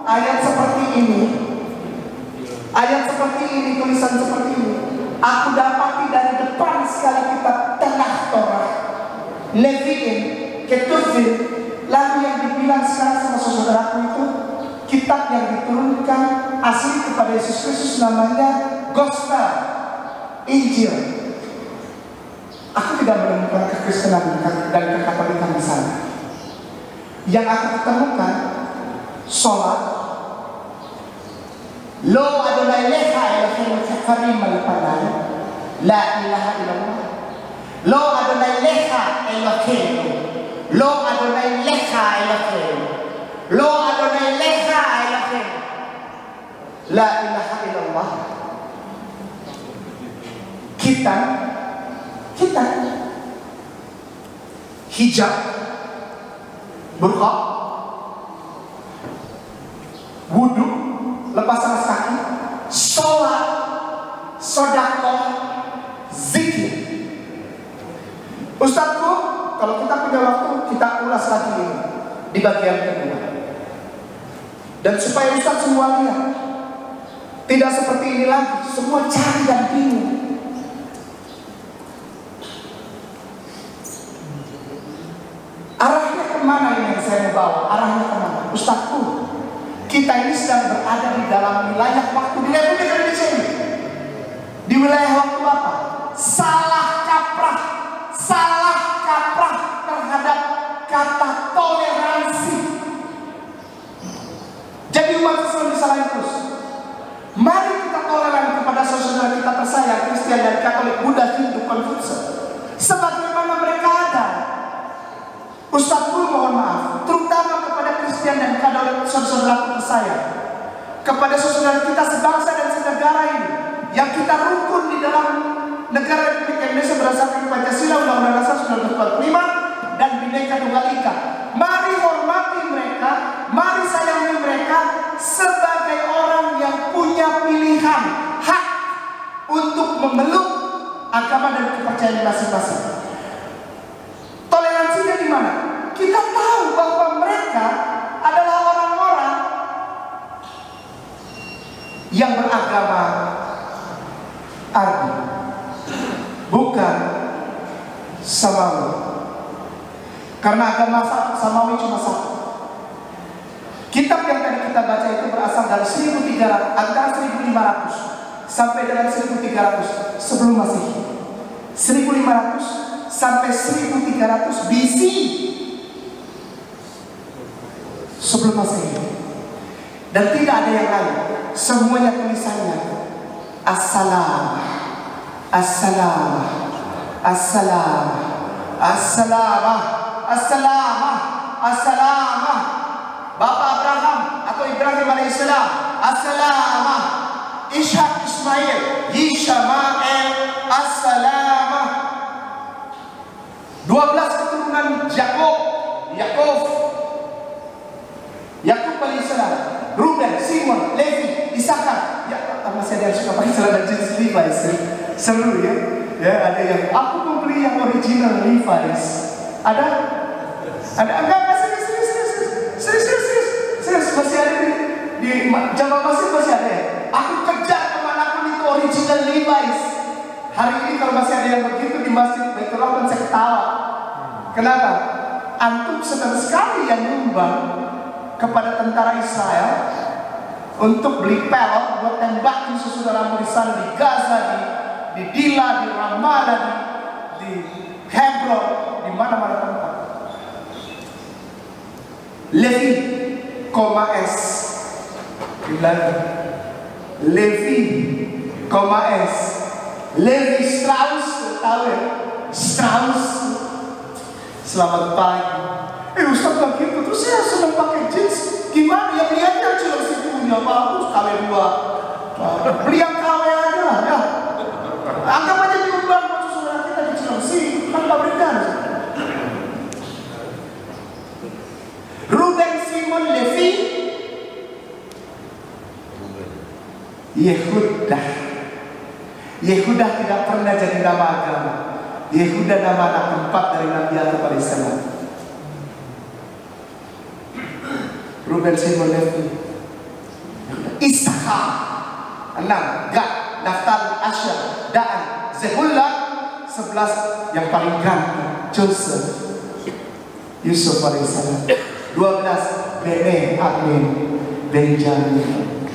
ayat seperti ini, tulisan seperti ini, aku dapati dari depan segala kitab Tanakh Torah, Leviin, Ketuvim, lalu yang dibilang sekarang sama saudaraku itu kitab yang diturunkan asli kepada Yesus Kristus namanya Gospel, Injil. Aku tidak menemukan kekristenan dan kekatolikan di sana. Yang aku ketemukan sholat, Lo Adonai Lecha Elohim Karim Al-Panai, La ilaha illallah. Lo Adonai Lecha Elohim, Lo Adonai Lecha Elohim, Lo Adonai Lecha Elohim, La ilaha illallah. Kita hijab, burqa, wudu, lepas alas kaki, sholat, sedekah, zikir. Ustazku, kalau kita punya waktu, kita ulas lagi ini di bagian kedua. Dan supaya Ustaz semua lihat, tidak seperti ini lagi, semua cari dan bingung. Arahnya kemana ini yang saya mau bawa? Arahnya kemana? Ustazku, kita ini sedang berada di dalam wilayah waktu di Republik Indonesia ini. Di wilayah waktu apa? Salah kaprah terhadap kata toleransi. selain terus. Mari kita toleran kepada saudara kita tersayang Kristen dan Katolik, Buddha, Hindu, Konfusius, sebagaimana mereka ada. Ustaz pun mohon maaf, terutama kepada Kristen dan Katolik saudara tersayang, kepada saudara kita sebangsa dan senegara ini, yang kita rukun di dalam negara Republik Indonesia berdasarkan Pancasila Undang-Undang Dasar 1945 dan Bhinneka Tunggal Ika. Mari hormati mereka, mari sayangi mereka sebagai orang yang punya pilihan, hak untuk memeluk agama dan kepercayaan masing-masing. Toleransinya di mana? Kita tahu bahwa mereka adalah orang-orang yang beragama Arbi, bukan Samawi. Karena agama Samawi cuma satu. Kitab yang tadi kita baca itu berasal dari 1300, antara 1500 sampai dengan 1300 sebelum Masehi. 1500 sampai 1300 BC sebelum Masehi. Dan tidak ada yang lain. Semuanya tulisannya Assalam, Assalam, Assalam, Assalam, Assalam, Assalam. Bapak Abraham atau Ibrahim alaihissalam, Assalam. Ishak, Ismail, Yishmael, Assalam. 12 keturunan Yakub, Yakub alaihissalam, Ruben, Simon, Levi, Isakar. Ya, masih ada yang suka pakai celana jeans Levi's, seru ya. Ya, ada yang aku mau beli yang original Levi's. Ada enggak serius masih ada di Jawa Masjid masih ada ya. Aku kejar kemanapun itu original Levi's. Hari ini kalau masih ada yang begitu di Masjid Baitur Rahman saya ketawa. Kenapa? Antum senang sekali yang nyumbang kepada tentara Israel untuk beli pelot buat tembakin saudaramu di sana, di Gaza, di Dila, di Ramallah, di Hebron, di mana-mana tempat. Levi, S, bilang Levi, S, Levi Strauss, tahu ya? Strauss. Selamat pagi. Ustaz bilang gitu, terus saya senang pakai jeans. Gimana ya, beli aja cilok situ punya bagus, KW 2. Beli yang KW aja lah ya. Anggap aja diubah buat saudara kita di Cilengsi, kan pabrikan. Ruben, Simon, Levi, Yehuda tidak pernah jadi nama agama. Yehuda nama anak keempat dari Nabi Yakub alaihissalam. Ruben, Simon, Levi, Isakar, 6, Gad, Naftali, Asher, Daan, Zebulun, 11 yang paling ganteng, Joseph, Yusuf alaihissalam. 12 Bene, Admin, Benjamin,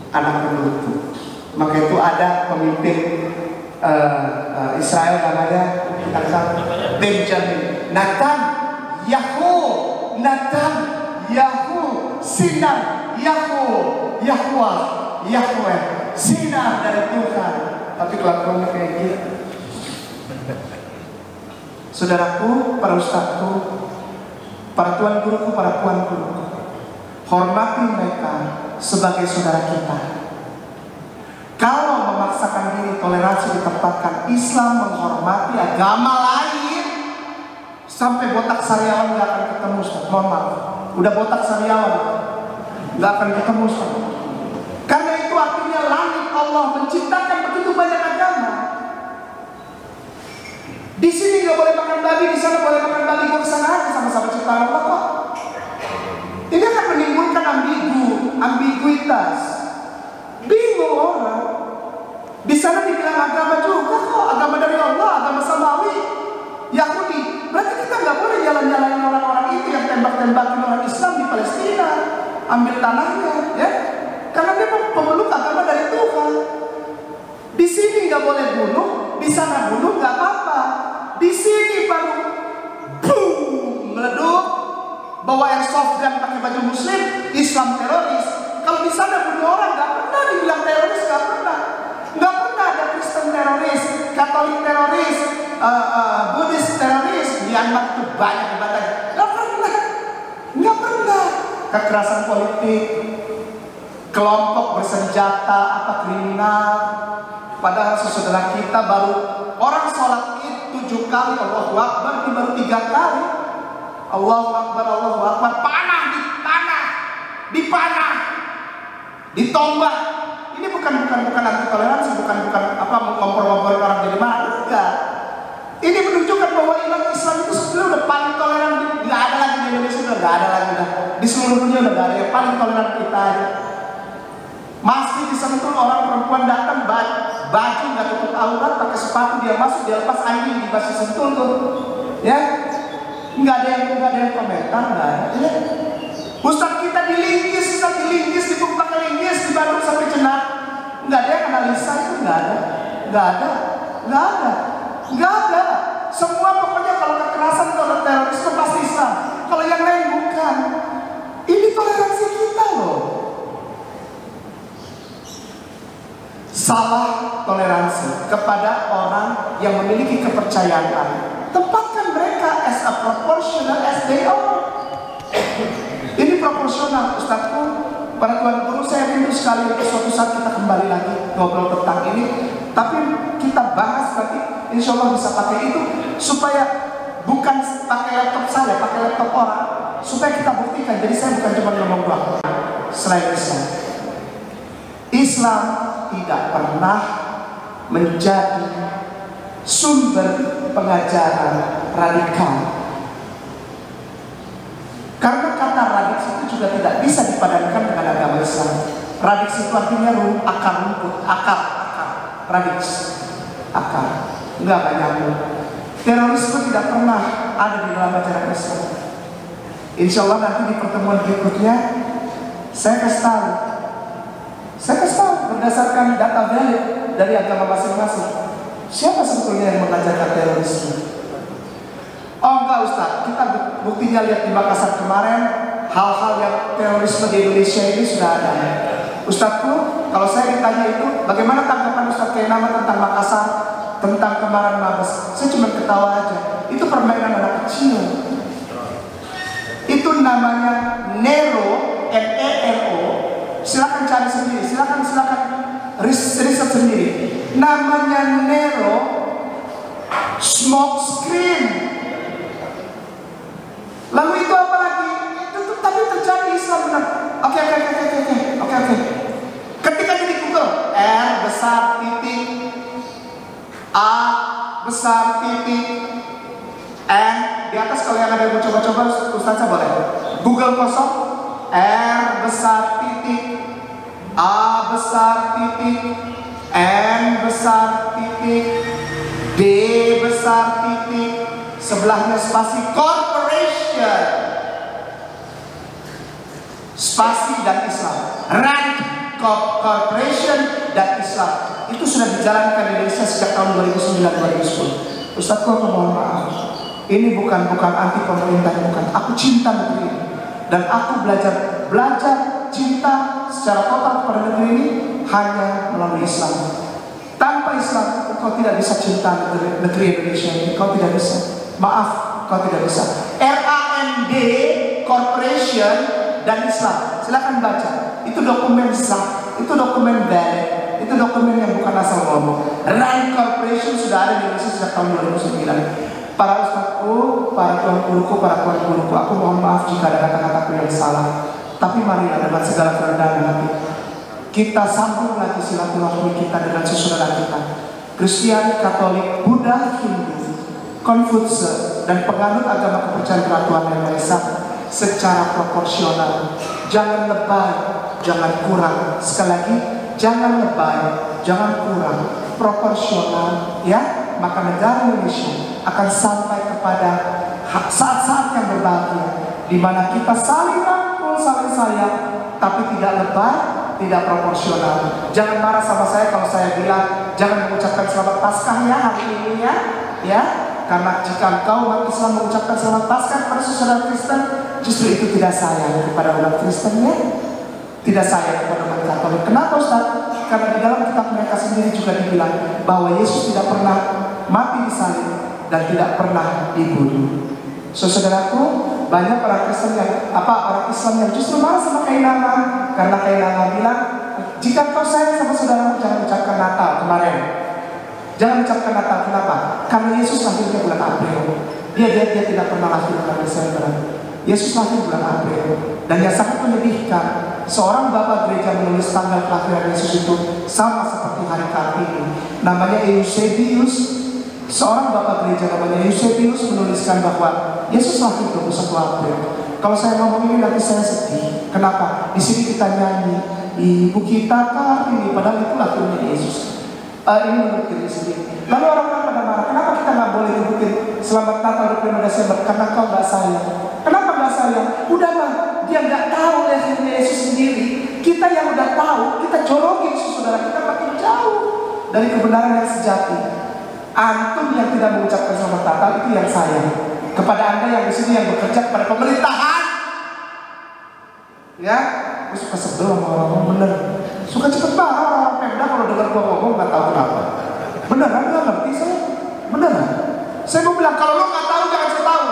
anak penutup. Maka itu ada pemimpin Israel namanya Benjamin, Nathan, Yahu, Sinar, Yahweh, Sinar dari Tuhan. Tapi kelakuannya kayak gitu. Saudaraku, para ustazku, para tuan guruku, para puan guruku, hormati mereka sebagai saudara kita. Kalau memaksakan diri toleransi ditempatkan, Islam menghormati agama lain. Sampai botak sariawan gak akan ketemu, Ustaz. Mohon maaf, udah botak sariawan gak akan ketemu, Ustaz. Karena itu artinya langit Allah menciptakan begitu banyak agama. Di sini nggak boleh makan babi, di sana boleh makan babi. Kok kesana aja sama-sama ciptaan Allah kok. Ini akan menimbulkan ambiguitas. Bingung orang. Di sana dibilang agama juga kok, agama dari Allah, agama Samawi, Yahudi. Berarti kita nggak boleh jalan-jalanin orang-orang itu yang tembak-tembakin orang Islam di Palestina, ambil tanahnya, ya? Karena dia pemeluk agama dari Tuhan. Di sini nggak boleh bunuh, di sana bunuh nggak apa-apa. Di sini baru boom, meleduk, bawa airsoft gun pakai baju muslim, Islam teroris. Kalau Kalau di sana bunuh orang, nggak pernah dibilang teroris, nggak pernah. Nggak pernah ada Kristen teroris, Katolik teroris, Buddhis teroris. Myanmar itu banyak ibadah. Nggak pernah. Nggak pernah. Kekerasan politik, kelompok bersenjata, apa kriminal. Padahal saudara kita baru orang sholat id 7 kali, Allahu Akbar, dia baru 3 kali. Allahu Akbar, Allahu Akbar, panah, dipanah, ditombak. Ini bukan anti toleransi, bukan apa ngompor-ngompor orang jadi marah, enggak. Ini menunjukkan bahwa Islam itu sebetulnya udah paling toleran. Nggak ada lagi di Indonesia, udah nggak ada lagi dah. Di seluruh dunia udah nggak ada, yang paling toleran kita aja. Masih disentuh orang perempuan datang baju nggak tutup aurat, pakai sepatu dia masuk, dia lepas anjing dikasih sentuh tuh, ya. Nggak ada yang komentar, nggak ada. Ya. Ustaz kita dilingkis, dibuka pakai linggis, di Bandung sampai Jenak. Nggak ada yang analisa itu, nggak ada. Semua pokoknya kalau kekerasan atau terorisme pasti Islam. Kalau yang lain bukan. Ini toleransi kita loh. Salah toleransi kepada orang yang memiliki kepercayaan. Tempatkan mereka as a proportional as they are. Ini proporsional, Ustazku. Para tuan guru, saya rindu sekali untuk suatu saat kita kembali lagi ngobrol tentang ini. Tapi kita bahas nanti, insya Allah bisa pakai itu supaya bukan pakai laptop saya, pakai laptop orang, supaya kita buktikan. Jadi saya bukan cuma ngomong doang. Selain Islam tidak pernah menjadi sumber pengajaran radikal. Karena kata radix itu juga tidak bisa dipadankan dengan agama Islam. Radix itu artinya akar rumput, akar. Radix, akar. Enggak nyambung. Terorisme tidak pernah ada di dalam ajaran Islam. Insya Allah nanti di pertemuan berikutnya saya kasih tahu berdasarkan data valid dari agama masing-masing. Siapa sebetulnya yang mengajarkan terorisme? Oh enggak Ustaz, kita buktinya lihat di Makassar kemarin, hal-hal yang terorisme di Indonesia ini sudah ada. Ustazku, kalau saya ditanya itu, bagaimana tanggapan Ustaz Kainama tentang Makassar, tentang kemarin Mabes? Saya cuma ketawa aja. Itu permainan anak kecil. Itu namanya Nero, N-E-R-O. Silakan cari sendiri, silakan riset sendiri. Namanya Nero Smoke Screen. Lalu itu apa lagi? Itu tapi terjadi Islam benar. Oke. Ketika di Google R besar titik, A besar titik, N di atas, kalau yang ada yang mau coba-coba Ustazah boleh. Google kosong, R besar titik, A besar titik, N besar titik, D besar titik, sebelahnya spasi corporation, spasi dan Islam, rank corporation dan Islam. Itu sudah dijalankan di Indonesia sejak tahun 2009-2010. Ustazku, aku mohon maaf, ini bukan anti pemerintah, bukan. Aku cinta negeri ini dan aku belajar cinta secara total kepada negeri ini hanya melalui Islam. Tanpa Islam, kau tidak bisa cinta negeri Indonesia ini. Kau tidak bisa. Maaf, kau tidak bisa. RAND, Corporation, dan Islam. Silakan baca. Itu dokumen sah. Itu dokumen valid. Itu dokumen yang bukan asal ngomong. RAND Corporation sudah ada di Indonesia sejak tahun 2009. Para ustazku, para tuan guruku, aku mohon maaf jika ada kata-kataku yang salah. Tapi marilah dengan segala kerendahan hati kita sambung lagi silaturahmi kita dengan saudara kita, Kristiani, Katolik, Buddha, Hindu, Konfutse, dan penganut agama kepercayaan Tuhan Yang Maha Esa secara proporsional. Jangan lebay, jangan kurang. Sekali lagi, jangan lebay, jangan kurang. Proporsional, ya. Maka negara Indonesia akan sampai kepada saat-saat yang berbahagia, di mana kita saling rangkul, saling sayang, tapi tidak lebay, tidak proporsional. Jangan marah sama saya kalau saya bilang jangan mengucapkan selamat Paskah ya hari ini ya. Karena jika engkau umat Islam mengucapkan selamat Paskah kepada saudara Kristen, justru itu tidak sayang kepada umat Kristen ya. tidak sayang kepada umat Katolik. Kenapa Ustaz? Karena di dalam kitab mereka sendiri juga dibilang bahwa Yesus tidak pernah mati di salib dan tidak pernah dibunuh. Saudaraku, banyak orang Kristen yang orang Islam yang justru marah sama Kainana karena Kainana bilang, jika kau sayang sama saudaramu jangan ucapkan Natal kemarin. Jangan ucapkan Natal. Kenapa? Karena Yesus lahirnya bulan April. Dia tidak pernah lahir bulan Desember. Yesus lahir bulan April. Dan yang sangat menyedihkan, seorang bapak gereja menulis tanggal kelahiran Yesus itu sama seperti hari Kartini. Namanya Eusebius. Seorang bapak gereja namanya Eusebius menuliskan bahwa Yesus lahir 21 April. Kalau saya ngomong ini nanti saya sedih. Kenapa? Di sini kita nyanyi Ibu kita Kartini, padahal itu lahirnya Yesus. Ini menurut diri sendiri. Lalu orang-orang pada marah, kenapa kita nggak boleh nyebutin Selamat Natal 25 Desember? Karena kau nggak sayang. Kenapa nggak sayang? Udahlah, dia nggak tahu lahirnya Yesus sendiri. Kita yang udah tahu, kita jorokin saudara kita makin jauh dari kebenaran yang sejati. Antum yang tidak mengucapkan Selamat Natal itu yang sayang. Kepada Anda yang di sini yang bekerja kepada pemerintahan, ya, gue suka sebel sama orang-orang bener. Suka cepet banget orang Pemda kalau dengar gua ngomong nggak tahu kenapa. Beneran nggak ngerti saya? Beneran? Saya mau bilang kalau lo nggak tahu jangan so tahu.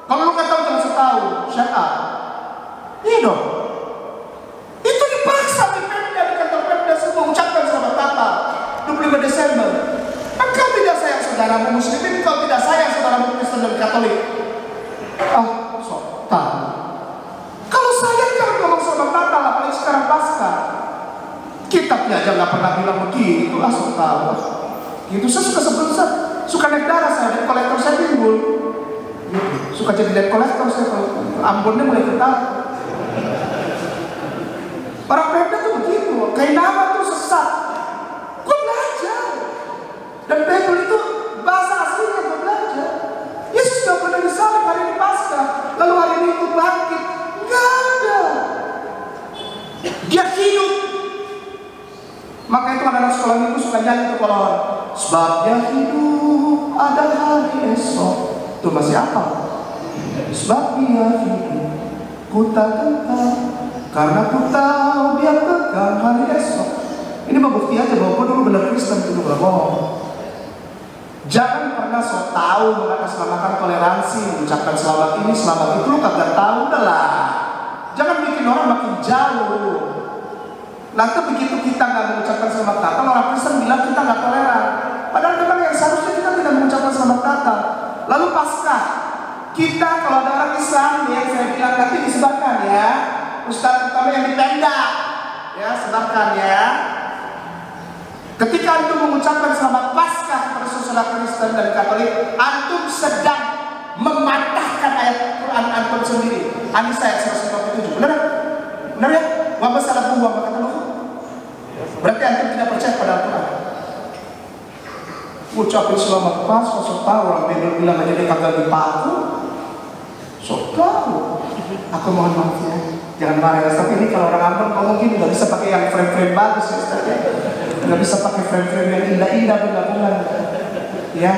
Kalau lo nggak tahu jangan so tahu. Shut up. Iya dong. Itu dipaksa di Pemda, di kantor Pemda semua ucapkan Selamat Natal 25 Desember. Engkau tidak sayang saudaramu Muslimin, engkau tidak sayang saudaramu Kristen dan Katolik. So tahu. Kalau sayang jangan ngomong Selamat Natal, apalagi sekarang Pasca. Kitabnya aja nggak pernah bilang begitu, asal tahu. Gitu, saya suka sebel, suka naik darah saya, debt collector saya timbul. Gitu. Suka jadi debt collector saya, kalau Ambonnya mulai ketawa. Orang Pemda tuh begitu, kayak nama tuh sesat. Gue belajar. Dan Bible itu bahasa aslinya gue belajar. Yesus gak pernah disalib hari ini Pasca, lalu hari ini itu bangkit. Gak ada. Dia hidup. Maka itu anak-anak sekolah minggu suka nyanyi tuh kalau sebab dia hidup ada hari esok. Itu masih apa? Sebab dia hidup ku tak gentar karena ku tahu dia pegang hari esok. Ini membukti aja bahwa gue dulu benar Kristen, dulu gak bohong. Jangan pernah so tahu mengatasnamakan toleransi, mengucapkan selamat ini, selamat itu, lu kagak tahu udah lah. Jangan bikin orang makin jauh. Nanti begitu kita nggak mengucapkan Selamat Natal, orang Kristen bilang kita nggak toleran. Padahal memang yang seharusnya kita tidak mengucapkan Selamat Natal. Lalu Paskah, kita kalau ada orang Islam yang saya bilang nanti disebarkan ya, Ustaz terutama yang di Pemda, ya sebarkan ya. Ketika antum mengucapkan Selamat Paskah kepada saudara Kristen dan Katolik, antum sedang mematahkan ayat Quran antum sendiri. An-Nisa ayat 147. Benar? Benar ya? Wa masalah buah kata lu. Berarti antum tidak percaya pada Al-Quran. Ucapin Selamat Paskah, sok tahu orang Bible bilang aja dia kagak dipaku. Sok tahu. Aku mohon maaf ya. Jangan marah ya. Tapi ini kalau orang Ambon ngomong gini nggak bisa pakai yang frame-frame bagus ya Ustaz ya. Nggak bisa pakai frame-frame yang indah-indah bunga-bunga. Ya.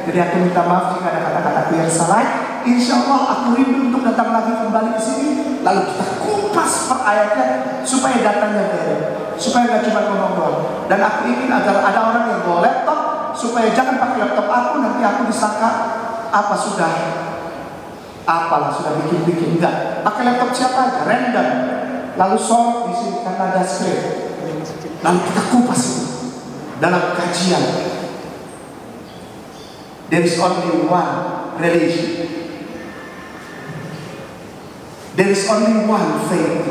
Jadi aku minta maaf jika ada kata-kataku yang salah. Insya Allah aku rindu untuk datang lagi kembali ke sini. Lalu kita kupas per ayatnya supaya datanya beres, supaya nggak cuma ngomong doang. Dan aku ingin agar ada orang yang bawa laptop supaya jangan pakai laptop aku nanti aku disangka apa sudah bikin enggak. Pakai laptop siapa aja, random. Lalu sort di sini kan ada script. Lalu kita kupas itu dalam kajian. There is only one religion. There is only one faith.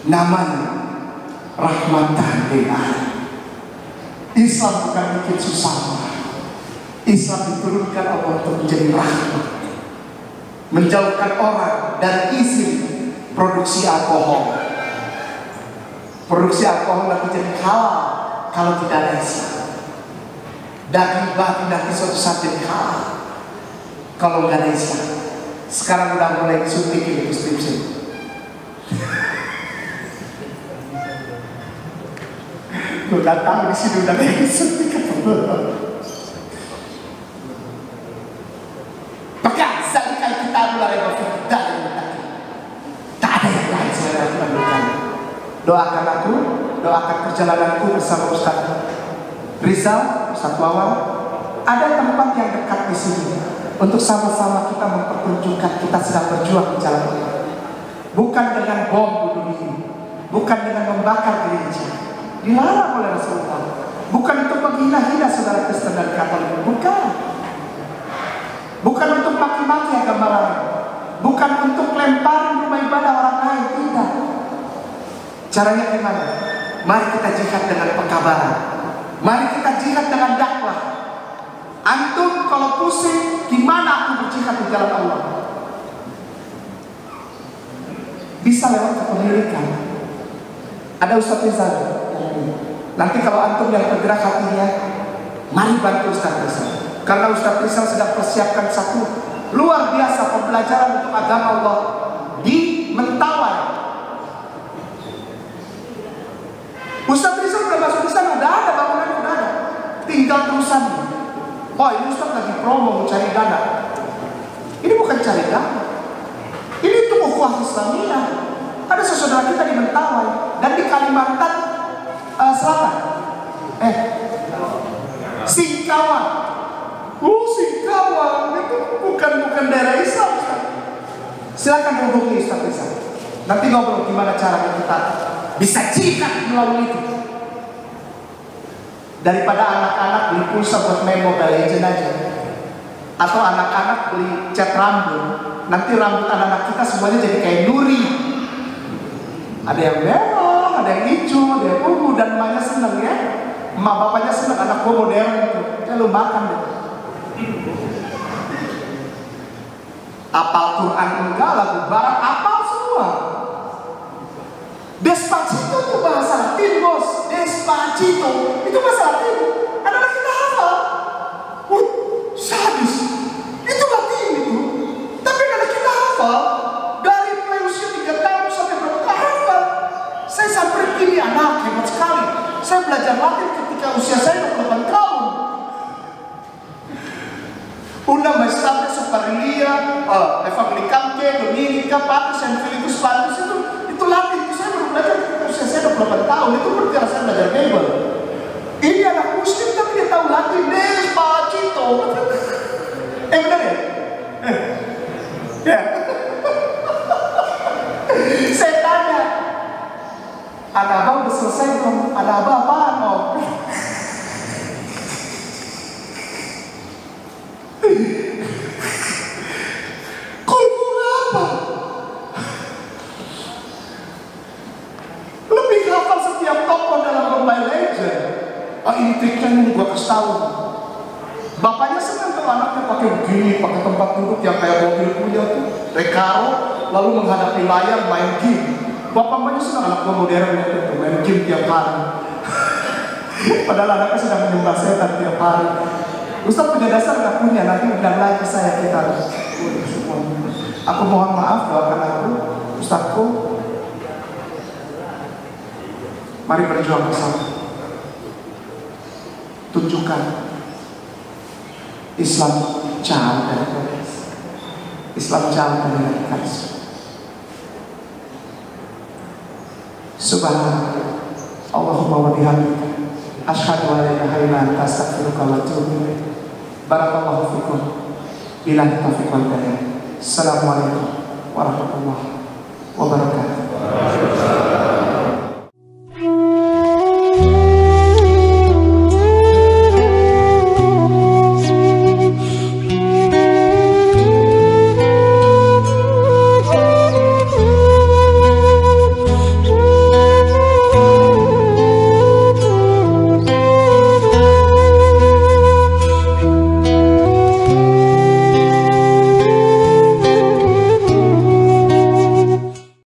Namanya rahmatan lil alamin. Islam bukan bikin susah. Islam diturunkan Allah untuk menjadi rahmat, menjauhkan orang dari isi produksi alkohol. Produksi alkohol nanti jadi halal kalau tidak ada Islam. Daging babi nanti suatu saat jadi halal kalau nggak ada Islam. Sekarang udah mulai disuntik itu stripsin. Lu datang di sini udah mulai disuntik apa? Pegang zalikal kita mulai berfirman. Tak ada Doakan aku, doakan perjalananku bersama Ustaz Rizal, Ustaz Wawan. Ada tempat yang dekat di sini untuk sama-sama kita mempertunjukkan kita sedang berjuang di jalan Allah. Bukan dengan bom bunuh diri, bukan dengan membakar gereja. Dilarang oleh Rasulullah. Bukan untuk menghina-hina saudara Kristen dan Katolik, bukan. Bukan untuk maki-maki agama lain, bukan untuk lempar rumah ibadah orang lain, tidak. Caranya gimana? Mari kita jihad dengan pekabaran. Mari kita jihad dengan dakwah. Antum kalau pusing, gimana aku berjihad di jalan Allah? Bisa lewat kepemilikan. Ada Ustaz Rizal. Nanti kalau antum yang bergerak hatinya, mari bantu Ustaz Rizal. Karena Ustaz Rizal sedang persiapkan satu luar biasa pembelajaran untuk agama Allah di Mentawai. Ustaz Rizal udah masuk di sana, udah ada bangunannya, udah ada. Tinggal terusannya. Oh, ini Ustaz lagi promo mau cari dana. Ini bukan cari dana. Ini untuk ukhuwah Islamiyah. Ada saudara kita di Mentawai dan di Kalimantan Selatan. Singkawang. Singkawang itu bukan daerah Islam. Silakan hubungi Ustaz Rizal. Nanti ngobrol gimana caranya kita bisa jihad melalui itu. Daripada anak-anak beli pulsa buat main Mobile Legends aja, atau anak-anak beli cat rambut, nanti rambut anak-anak kita semuanya jadi kayak duri. Ada yang merah, ada yang hijau, ada yang ungu, dan emaknya seneng ya. Emak bapaknya seneng, anak gua modern itu. Ya lu makan deh. Apal Quran enggak, lagu barat apal semua. Despacito itu bahasa Latin, bos. Despacito itu bahasa Latin. Anak-anak kita hafal. Sadis. Itu Latin itu. Tapi anak kita hafal. Dari mulai usia 3 tahun sampai berapa hafal. Saya sampai ini anak hebat sekali. Saya belajar Latin ketika usia saya 28 tahun. Una maestra superior, evangelicante, dominica, patus, and Philippus patus itu Latin. Itu saya baru belajar ketika usia saya 28 tahun. Itu berarti saya belajar Bible. Ini anak muslim tapi dia tahu Latin. Despacito. Benar ya? Ya. Saya tanya, anak abang udah selesai belum? Anak abang apaan om? Kau apa? Lebih hafal setiap tokoh dalam Mobile Legends. Ini triknya nih gua kasih tahu. Bapaknya senang kalau anaknya pakai begini, pakai tempat duduk yang kayak mobil punya tuh, Recaro, lalu menghadapi layar main game. Bapaknya senang anak gua modern ya, tuh, main game tiap hari. Padahal anaknya sedang menyembah setan tiap hari. Ustaz punya dasar nggak punya, nanti undang lagi saya kita. Aku mohon maaf, doakan aku, Ustazku. Mari berjuang bersama. Tunjukkan Islam jauh dari teroris. Islam jauh dari radikalisme. Subhanallah, Allahumma wa bihamdika, asyhadu an la ilaha illa anta, astaghfiruka wa atubu ilaik. Barakallahu fikum. Billahi taufiq wal hidayah. Assalamualaikum warahmatullahi wabarakatuh.